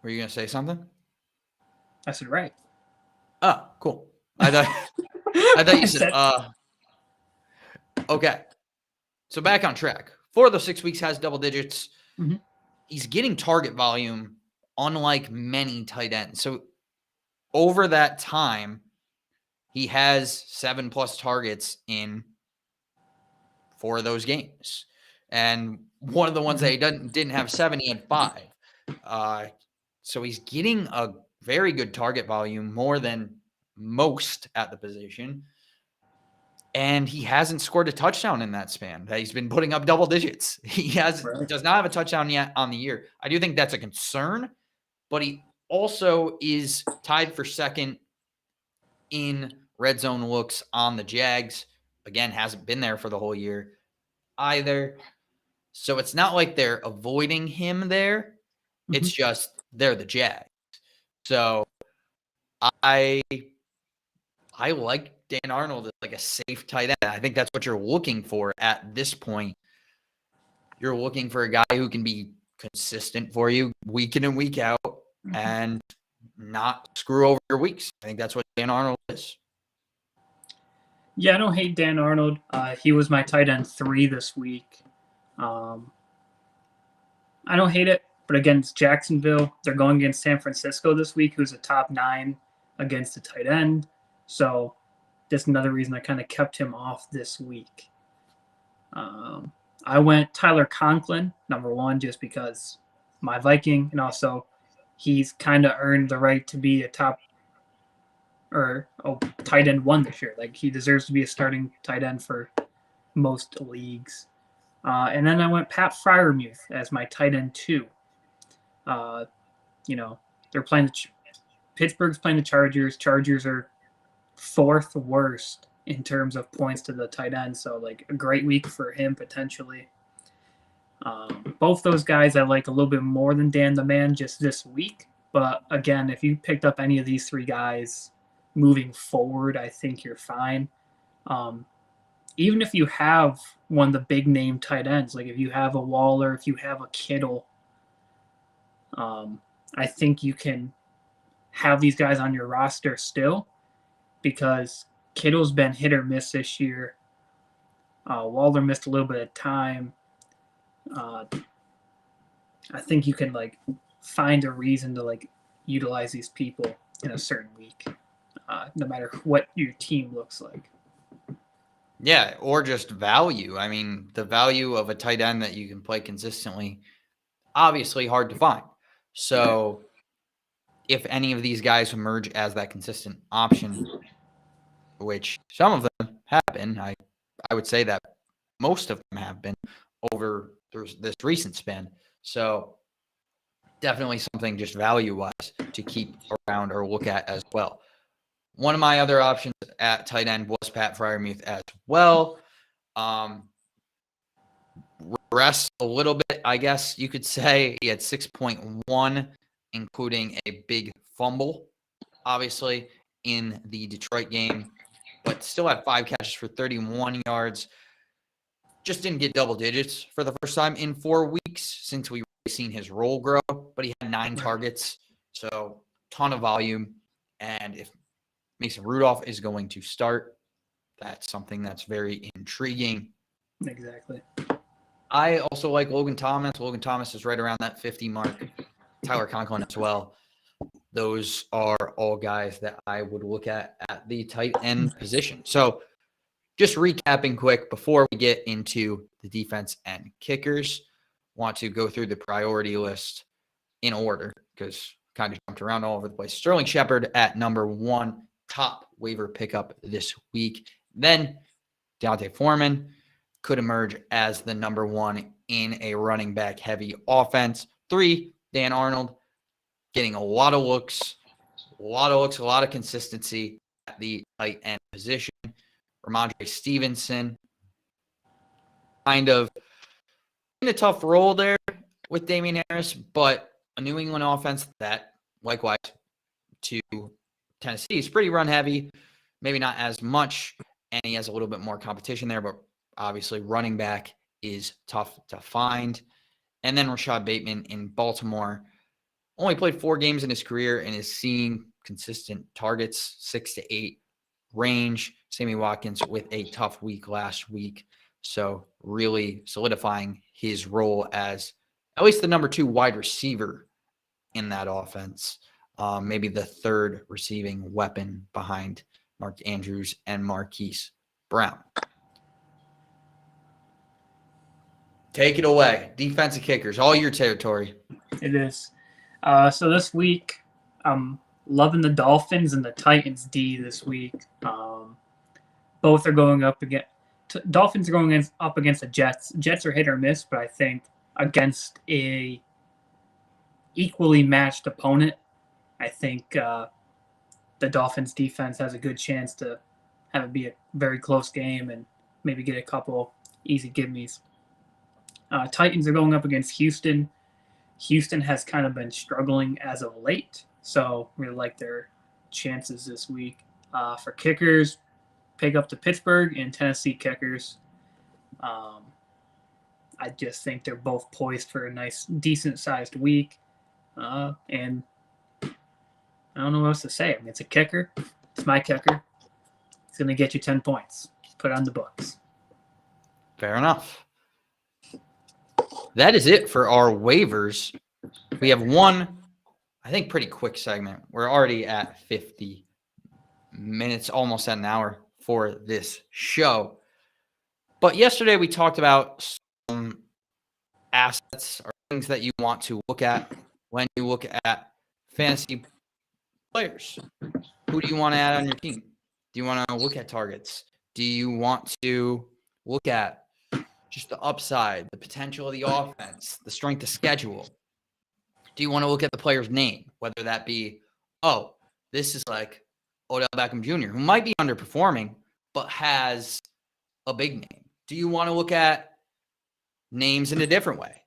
were you going to say something? I said, right. Oh, cool. I thought you said, okay. So back on track. 4 of those 6 weeks has double digits. Mm-hmm. He's getting target volume unlike many tight ends. So over that time, he has 7+ targets in 4 of those games. And one of the ones that he didn't have 7, he had 5. So he's getting a very good target volume, more than most at the position. And he hasn't scored a touchdown in that span. He's been putting up double digits. He does not have a touchdown yet on the year. I do think that's a concern, but he also is tied for second in red zone looks on the Jags. Again, hasn't been there for the whole year either. So it's not like they're avoiding him there. It's just they're the Jags. So I like Dan Arnold as like a safe tight end. I think that's what you're looking for at this point. You're looking for a guy who can be consistent for you week in and week out and not screw over your weeks. I think that's what Dan Arnold is. Yeah, I don't hate Dan Arnold. He was my tight end 3 this week. I don't hate it, but against Jacksonville, they're going against San Francisco this week, who's a top 9 against the tight end. So that's another reason I kind of kept him off this week. I went Tyler Conklin, number 1, just because my Viking, and also he's kind of earned the right to be a top tight end 1 this year. Like, he deserves to be a starting tight end for most leagues. And then I went Pat Freiermuth as my tight end 2. They're playing Pittsburgh's playing the Chargers. Chargers are 4th worst in terms of points to the tight end. So, like, a great week for him potentially. Both those guys I like a little bit more than Dan the Man just this week. But again, if you picked up any of these 3 guys moving forward, I think you're fine. Even if you have one of the big name tight ends, like if you have a Waller, if you have a Kittle, I think you can have these guys on your roster still, because Kittle's been hit or miss this year. Waller missed a little bit of time. I think you can like find a reason to like utilize these people in a certain week, no matter what your team looks like. Yeah, or just value. I mean, the value of a tight end that you can play consistently, obviously hard to find. So if any of these guys emerge as that consistent option, which some of them have been, I would say that most of them have been over this recent span. So definitely something just value-wise to keep around or look at as well. One of my other options at tight end was Pat Freiermuth as well. Rest a little bit, I guess you could say. He had 6.1, including a big fumble, obviously, in the Detroit game, but still had 5 catches for 31 yards. Just didn't get double digits for the first time in 4 weeks since we've seen his role grow, but he had 9 targets, so ton of volume. And if Mason Rudolph is going to start, that's something that's very intriguing. Exactly. I also like Logan Thomas. Logan Thomas is right around that 50 mark. Tyler Conklin as well. Those are all guys that I would look at the tight end position. So just recapping quick before we get into the defense and kickers, want to go through the priority list in order because kind of jumped around all over the place. Sterling Shepard at number 1, top waiver pickup this week. Then Deontay Foreman could emerge as the number 1 in a running back heavy offense. 3, Dan Arnold, getting a lot of looks, a lot of consistency at the tight end position. Ramondre Stevenson. Kind of in a tough role there with Damian Harris, but a New England offense that, likewise to Tennessee, is pretty run heavy. Maybe not as much, and he has a little bit more competition there, but obviously running back is tough to find. And then Rashad Bateman in Baltimore only played 4 games in his career and is seeing consistent targets, 6 to 8 range. Sammy Watkins with a tough week last week. So really solidifying his role as at least the number 2 wide receiver in that offense. Maybe the 3rd receiving weapon behind Mark Andrews and Marquise Brown. Take it away. Defensive kickers, all your territory. It is. So this week, I'm loving the Dolphins and the Titans D this week. Both are going up against Dolphins are going up against the Jets. Jets are hit or miss, but I think against a equally matched opponent, I think the Dolphins defense has a good chance to have it be a very close game and maybe get a couple easy gimmies. Titans are going up against Houston. Houston has kind of been struggling as of late, so really like their chances this week. For kickers, pick up the Pittsburgh and Tennessee kickers. I just think they're both poised for a nice, decent-sized week. And I don't know what else to say. I mean, it's a kicker. It's my kicker. It's going to get you 10 points. Put it on the books. Fair enough. That is it for our waivers. We have one, I think, pretty quick segment. We're already at 50 minutes, almost at an hour for this show. But yesterday we talked about some assets or things that you want to look at when you look at fantasy players. Who do you want to add on your team? Do you want to look at targets? Do you want to look at just the upside, the potential of the offense, the strength of schedule? Do you want to look at the player's name, whether that be, oh, this is like Odell Beckham Jr., who might be underperforming, but has a big name? Do you want to look at names in a different way?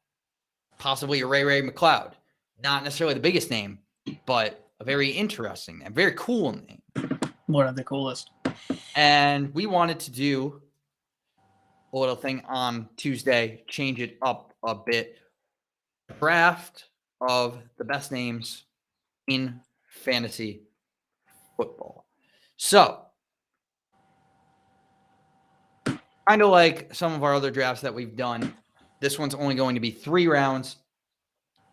Possibly a Ray McLeod. Not necessarily the biggest name, but a very interesting name, very cool name. One of the coolest. And we wanted to do a little thing on Tuesday, change it up a bit. Draft of the best names in fantasy football. So, kind of like some of our other drafts that we've done, this one's only going to be 3 rounds.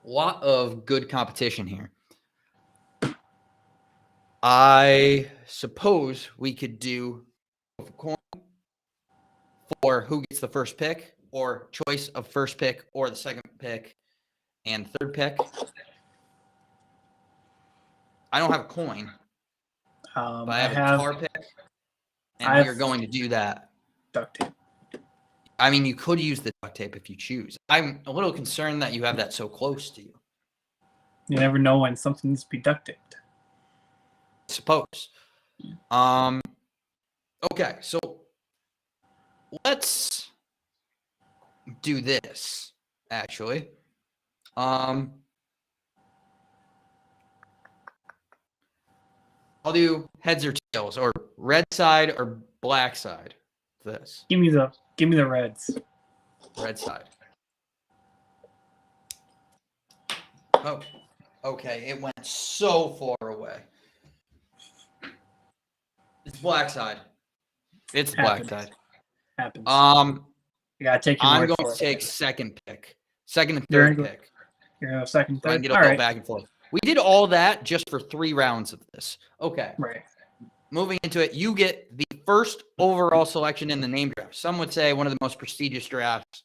A lot of good competition here. I suppose we could do a coin for who gets the first pick, or choice of first pick, or the second pick and third pick. I don't have a coin, but I have a tar pick, and we are going to do that. Duct tape. I mean, you could use the duct tape if you choose. I'm a little concerned that you have that so close to you. You never know when something needs to be duct taped. I suppose. Okay, so let's do this, actually. I'll do heads or tails, or red side or black side for this. Give me the Reds. Red side. Oh, okay. It went so far away. It's black side. It's the black side. Happens. You gotta take your I'm word going for to it. take second pick. Second and third pick. You're going to second, So I third? can get a little back and forth. We did all that just for 3 rounds of this. Okay. Right. Moving into it, you get the first overall selection in the name draft. Some would say one of the most prestigious drafts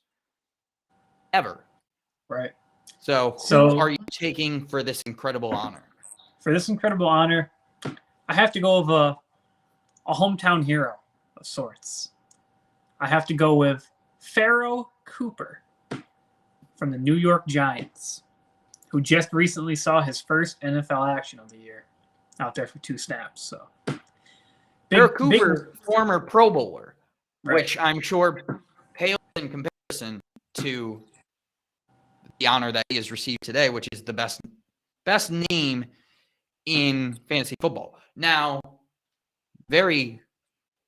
ever. Right. So who are you taking for this incredible honor? For this incredible honor, I have to go with a hometown hero of sorts. I have to go with Pharaoh Cooper from the New York Giants, who just recently saw his first NFL action of the year, out there for 2 snaps. So Pharaoh Cooper, former Pro Bowler, right. which I'm sure pales in comparison to the honor that he has received today, which is the best name in fantasy football. Now, very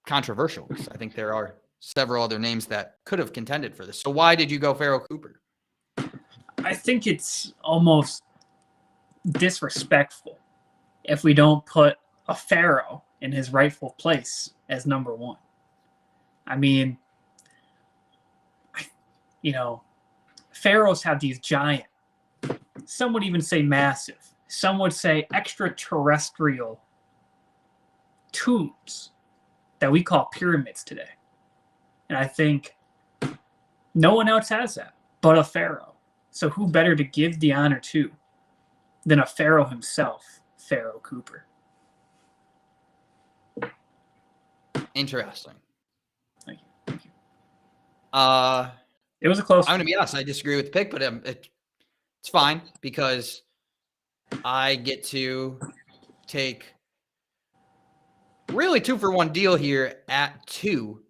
controversial, because I think there are several other names that could have contended for this. So why did you go Pharaoh Cooper? I think it's almost disrespectful if we don't put a Pharaoh in his rightful place as number one. I mean, Pharaohs have these giant, some would even say massive, some would say extraterrestrial tombs that we call pyramids today. And I think no one else has that but a Pharaoh. So who better to give the honor to than a Pharaoh himself, Pharaoh Cooper? Interesting. Thank you. It was a close one. I'm going to be honest. I disagree with the pick, but it's fine because I get to take really 2-for-1 deal here at 2.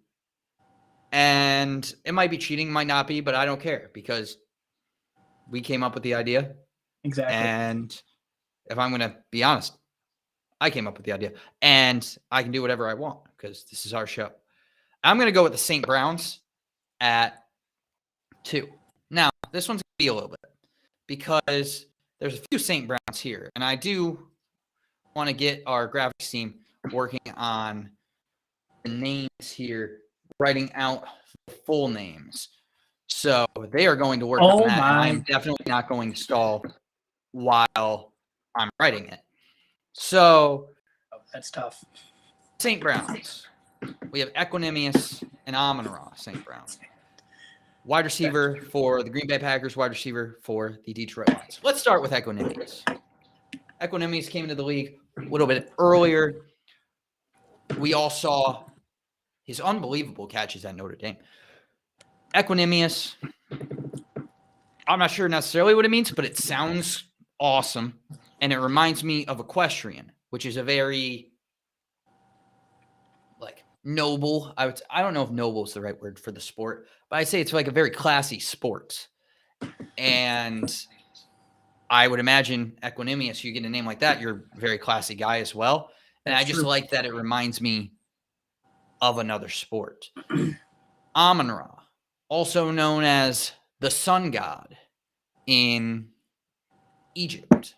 And it might be cheating, might not be, but I don't care because we came up with the idea. Exactly. And if I'm going to be honest, I came up with the idea. And I can do whatever I want because this is our show. I'm going to go with the St. Browns at 2. Now, this one's going to be a little bit because there's a few St. Browns here. And I do want to get our graphics team working on the names here, writing out the full names. So they are going to work on that. And I'm definitely not going to stall while I'm writing it. So that's tough. St. Browns. We have Equanimous and Amon-Ra St. Brown. Wide receiver for the Green Bay Packers, wide receiver for the Detroit Lions. Let's start with Equanimous. Equanimous came into the league a little bit earlier. We all saw his unbelievable catches at Notre Dame. Equanimous, I'm not sure necessarily what it means, but it sounds awesome. And it reminds me of equestrian, which is a very noble. I don't know if noble is the right word for the sport, but I say it's like a very classy sport. And I would imagine Equanimous, you get a name like that, you're a very classy guy as well. And I just like that it reminds me of another sport. Amon-Ra, also known as the sun god in Egypt.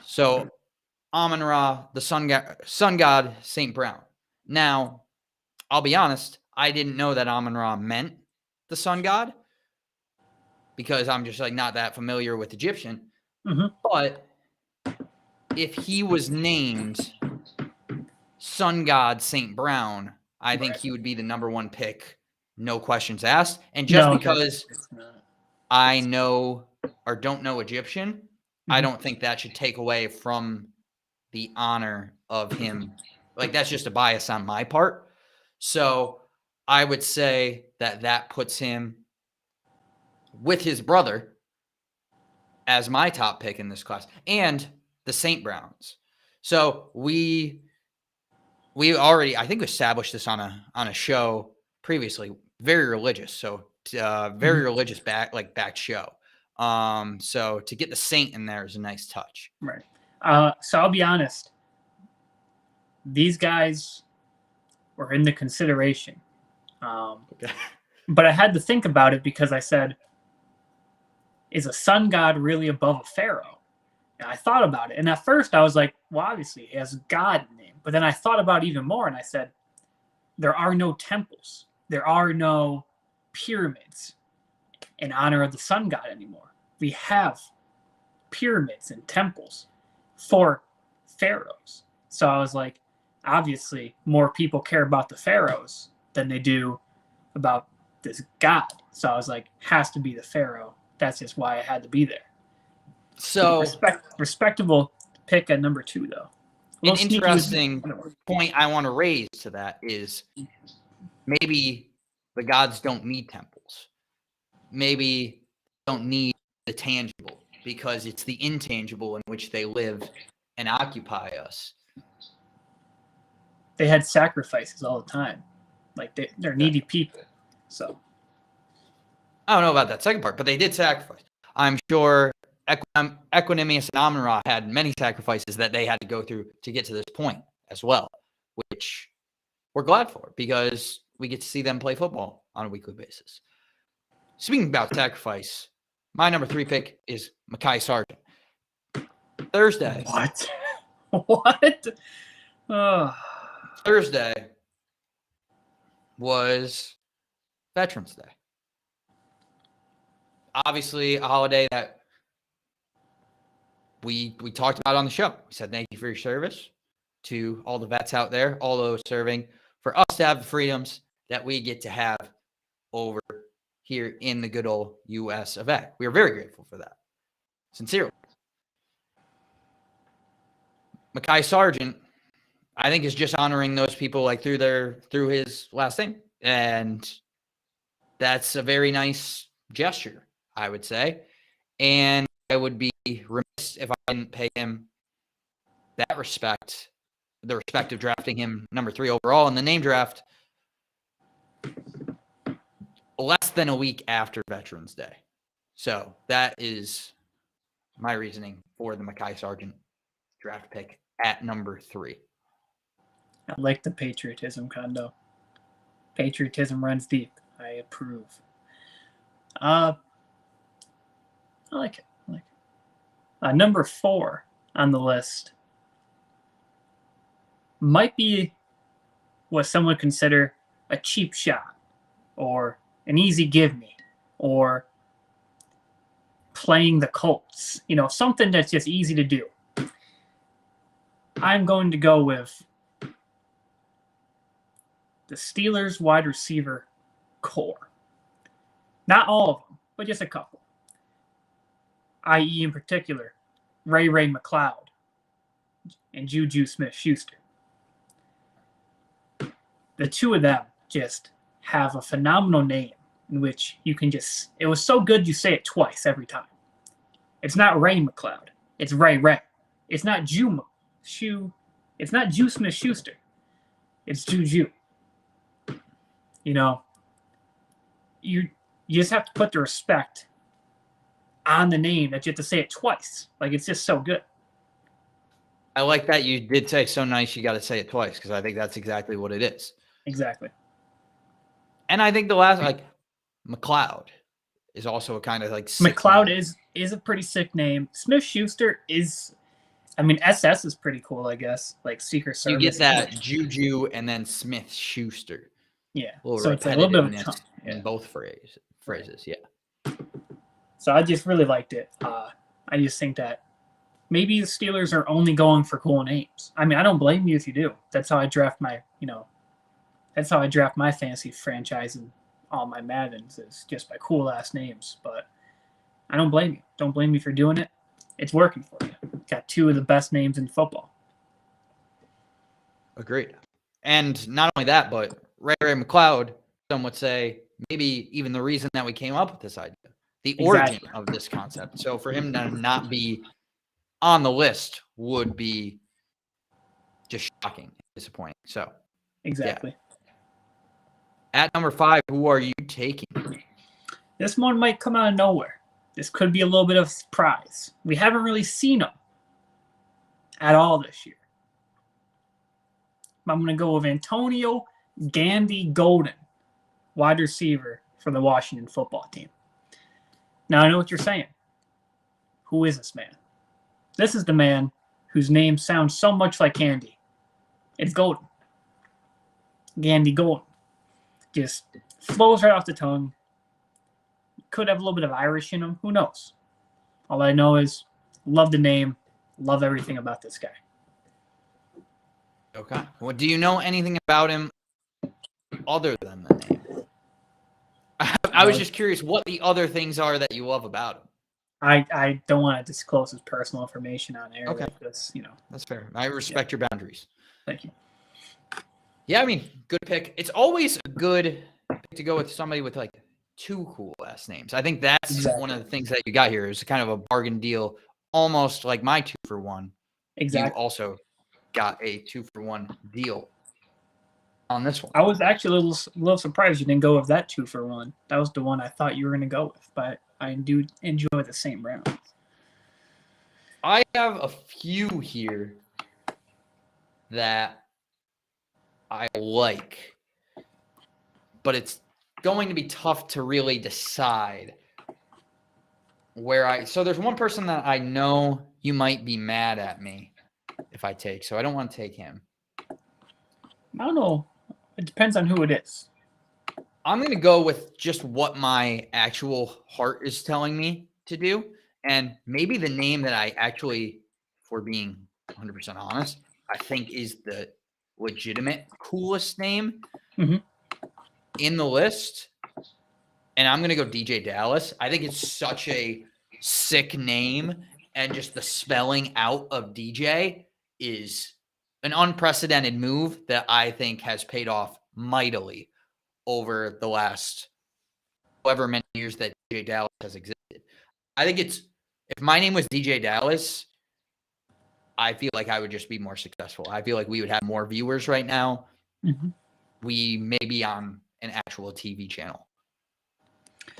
So Amon-Ra, the sun god, St. Brown. Now, I'll be honest, I didn't know that Amon-Ra meant the sun god because I'm just not that familiar with Egyptian. Mm-hmm. But if he was named sun god St. Brown, I think he would be the number 1 pick, no questions asked. And just because I know or don't know Egyptian, mm-hmm. I don't think that should take away from the honor of him. That's just a bias on my part. So I would say that puts him with his brother as my top pick in this class and the St. Browns. So we already, I think, established this on a show previously, very religious. So very religious back show. So to get the Saint in there is a nice touch. Right. So I'll be honest. These guys were in the consideration. Okay. But I had to think about it because I said, is a sun god really above a pharaoh? And I thought about it. And at first I was like, well, obviously he has God name. But then I thought about it even more and I said, there are no temples. There are no pyramids in honor of the sun god anymore. We have pyramids and temples for pharaohs. So I was like, obviously more people care about the pharaohs than they do about this god. So I was like, has to be the pharaoh. That's just why I had to be there. So respectable pick at number 2, though. An interesting point I want to raise to that is maybe the gods don't need temples. Maybe they don't need the tangible because it's the intangible in which they live and occupy us. they had sacrifices all the time. Like they're needy people. So I don't know about that second part, but they did sacrifice. I'm sure Equanimous and Amon-Ra had many sacrifices that they had to go through to get to this point as well, which we're glad for because we get to see them play football on a weekly basis. Speaking about sacrifice, my number 3 pick is Mekhi Sargent. Thursday. What? What? Thursday was Veterans Day. Obviously, a holiday that we talked about on the show. We said thank you for your service to all the vets out there, all those serving, for us to have the freedoms that we get to have over here in the good old U.S. of A. We are very grateful for that. Sincerely. Mekhi Sargent, I think, is just honoring those people like through his last name. And that's a very nice gesture, I would say. And I would be remiss if I didn't pay him that respect, the respect of drafting him number 3 overall in the name draft less than a week after Veterans Day. So that is my reasoning for the Mekhi Sargent draft pick at number 3. I like the patriotism, Kondo. Patriotism runs deep. I approve. I like it. Number 4 on the list might be what some would consider a cheap shot or an easy give me or playing the Colts. Something that's just easy to do. I'm going to go with the Steelers wide receiver core. Not all of them, but just a couple. I.e. in particular, Ray McCloud and Juju Smith-Schuster. The two of them just have a phenomenal name in which you can just, it was so good you say it twice every time. It's not Ray McCloud. It's Ray. It's not it's not Ju Smith-Schuster. It's Juju. You just have to put the respect on the name that you have to say it twice. Like, it's just so good. I like that you did say so nice you got to say it twice because I think that's exactly what it is. Exactly. And I think the last, McLeod is also a kind of like McLeod is a pretty sick name. Smith-Schuster is, SS is pretty cool, I guess. Like Secret Service. You get that Juju and then Smith-Schuster. Yeah. So it's a little bit of a in both phrases. Yeah. So I just really liked it. I just think that maybe the Steelers are only going for cool names. I don't blame you if you do. That's how I draft my, that's how I draft my fantasy franchise and all my Maddens is just by cool ass names. But I don't blame you. Don't blame me for doing it. It's working for you. Got 2 of the best names in football. Agreed. And not only that, but Ray McCloud, some would say, maybe even the reason that we came up with this idea, the origin of this concept. So for him to not be on the list would be just shocking and disappointing. So exactly. Yeah. At number 5, who are you taking? This one might come out of nowhere. This could be a little bit of a surprise. We haven't really seen him at all this year. I'm going to go with Antonio Gandy Golden, wide receiver for the Washington football team. Now, I know what you're saying. Who is this man? This is the man whose name sounds so much like candy. It's Golden. Gandy Golden. Just flows right off the tongue. Could have a little bit of Irish in him. Who knows? All I know is love the name, love everything about this guy. Okay. Well, do you know anything about him other than the name? I was just curious what the other things are that you love about him. I don't want to disclose his personal information on air. Okay. Because, That's fair. I respect your boundaries. Thank you. Yeah, good pick. It's always a good pick to go with somebody with 2 cool last names. I think that's one of the things that you got here is kind of a bargain deal, almost like my 2-for-1. Exactly. You also got a 2-for-1 deal on this one. I was actually a little surprised you didn't go with that 2-for-1. That was the one I thought you were going to go with, but I do enjoy the same round. I have a few here that I like, but it's going to be tough to really decide so there's one person that I know you might be mad at me if I take, so I don't want to take him. I don't know. It depends on who it is. I'm going to go with just what my actual heart is telling me to do. And maybe the name that I actually, for being 100% honest, I think is the legitimate coolest name in the list. And I'm going to go DJ Dallas. I think it's such a sick name. And just the spelling out of DJ is an unprecedented move that I think has paid off mightily over the last however many years that DJ Dallas has existed. I think if my name was DJ Dallas, I feel like I would just be more successful. I feel like we would have more viewers right now. We may be on an actual TV channel.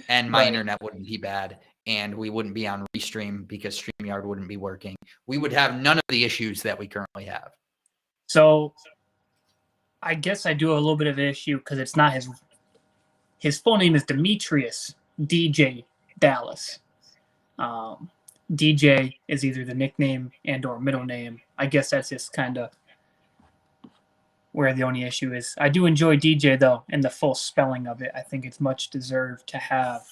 And my internet wouldn't be bad. And we wouldn't be on Restream because StreamYard wouldn't be working. We would have none of the issues that we currently have. So I guess I do have a little bit of an issue because it's not his full name is Demetrius DJ Dallas. DJ is either the nickname and or middle name. I guess that's just kind of where the only issue is. I do enjoy DJ though, and the full spelling of it. I think it's much deserved to have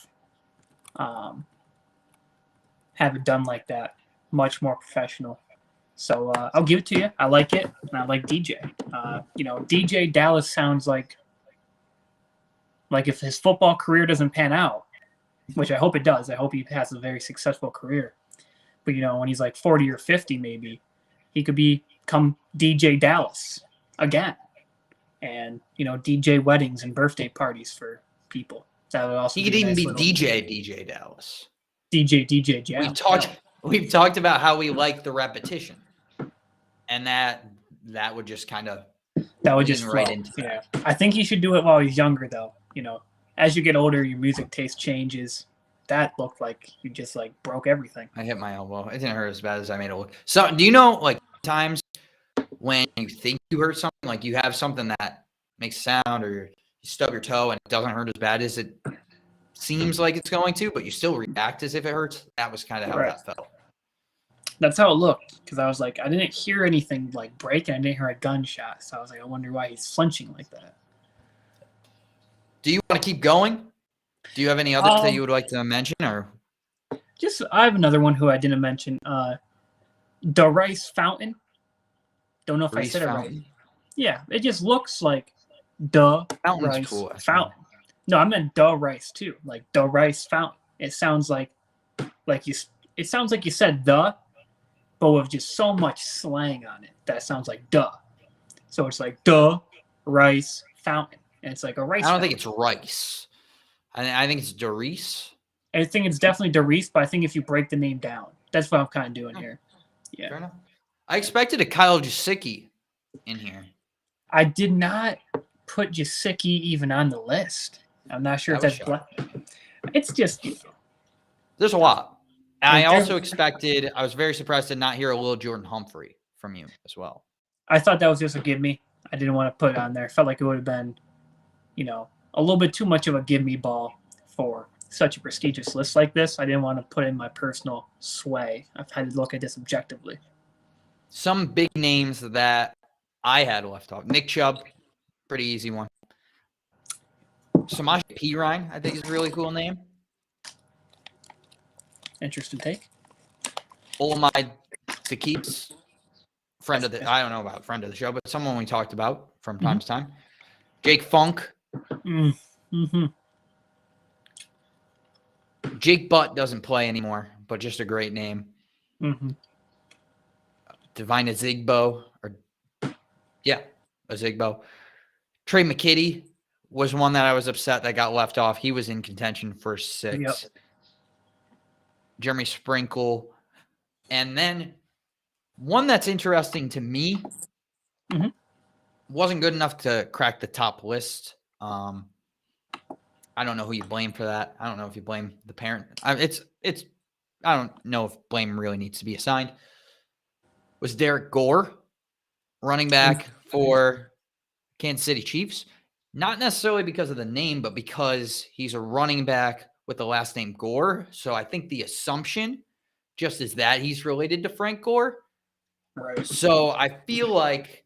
it done like that. Much more professional. So I'll give it to you. I like it, and I like DJ. DJ Dallas sounds like if his football career doesn't pan out, which I hope it does. I hope he has a very successful career. But, when he's like 40 or 50 maybe, he could become DJ Dallas again. And, DJ weddings and birthday parties for people. That would also he could even be DJ Dallas. DJ Jam. We've talked about how we like the repetition. And that would just kind of right into that. I think you should do it while he's younger though. As you get older, your music taste changes. That looked like you just broke everything. I hit my elbow. It didn't hurt as bad as I made it look. So do you know times when you think you hurt something, you have something that makes sound or you stub your toe and it doesn't hurt as bad as it seems like it's going to, but you still react as if it hurts? That was kind of how that felt. That's how it looked, because I was I didn't hear anything break, and I didn't hear a gunshot. So I was I wonder why he's flinching like that. Do you want to keep going? Do you have any others that you would like to mention, or? I have another one who I didn't mention. The Rice Fountain. Don't know if I said it right. Yeah, it just looks like the Rice Fountain. No, I meant the Rice too, the Rice Fountain. It sounds like It sounds like you said the, but with just so much slang on it that sounds like duh. So it's the Rice Fountain, and it's a rice. I don't think it's rice. I think it's Doris. I think it's definitely Doris, but I think if you break the name down, that's what I'm kind of doing here. Yeah. Fair enough. I expected a Kyle Jasicki in here. I did not put Jasicki even on the list. I'm not sure if that's it's just there's a lot. And I also expected, I was very surprised to not hear a little Jordan Humphrey from you as well. I thought that was just a give me. I didn't want to put it on there. Felt like it would have been, a little bit too much of a give me ball for such a prestigious list like this. I didn't want to put in my personal sway. I've had to look at this objectively. Some big names that I had left off. Nick Chubb, pretty easy one. Samaje Perine, I think is a really cool name. Interesting take. Olamide Sakib's friend of the, I don't know about friend of the show, but someone we talked about from time to time. Jake Funk. Jake Butt doesn't play anymore, but just a great name. Divine Azigbo, Azigbo. Trey McKitty was one that I was upset that got left off. He was in contention for 6. Yep. Jeremy Sprinkle. And then one that's interesting to me Wasn't good enough to crack the top list. I don't know who you blame for that. I don't know if you blame the parent. It's. I don't know if blame really needs to be assigned. Was Derek Gore, running back for Kansas City Chiefs? Not necessarily because of the name, but because he's a running back with the last name Gore. So I think the assumption just is that he's related to Frank Gore. Right. So I feel like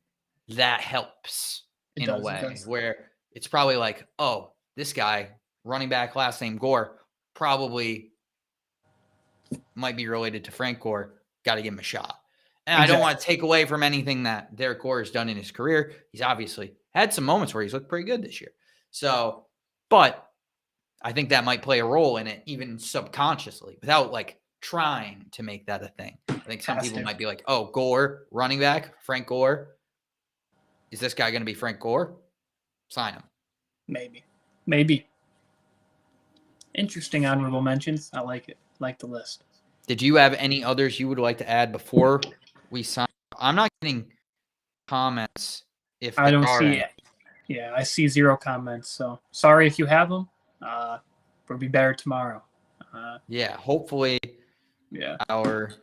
that helps in a way where it's probably like, oh, this guy, running back, last name Gore, probably might be related to Frank Gore. Got to give him a shot. And I don't want to take away from anything that Derek Gore has done in his career. He's obviously had some moments where he's looked pretty good this year. So, but I think that might play a role in it, even subconsciously, without like trying to make that a thing. I think some people might be like, oh, Gore, running back, Frank Gore. Is this guy going to be Frank Gore? Sign him. Maybe. Interesting honorable mentions. I like it. Like the list. Did you have any others you would like to add before we sign? I'm not getting comments. If I don't see it. Yeah, I see 0 comments. So sorry if you have them. We'll be better tomorrow. Yeah, hopefully. Yeah. Our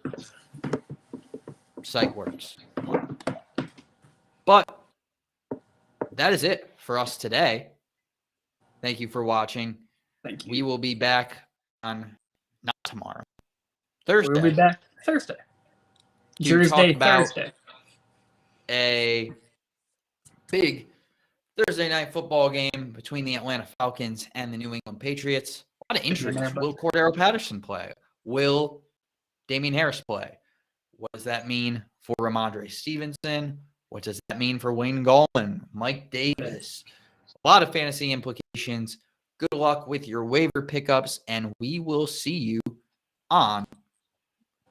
site works. But that is it for us today. Thank you for watching. Thank you. We will be back on not tomorrow. Thursday. We'll be back Thursday. Thursday. A big Thursday night football game between the Atlanta Falcons and the New England Patriots. A lot of injuries. Will Cordero Patterson play? Will Damian Harris play? What does that mean for Ramondre Stevenson? What does that mean for Wayne Gallman, Mike Davis? A lot of fantasy implications. Good luck with your waiver pickups, and we will see you on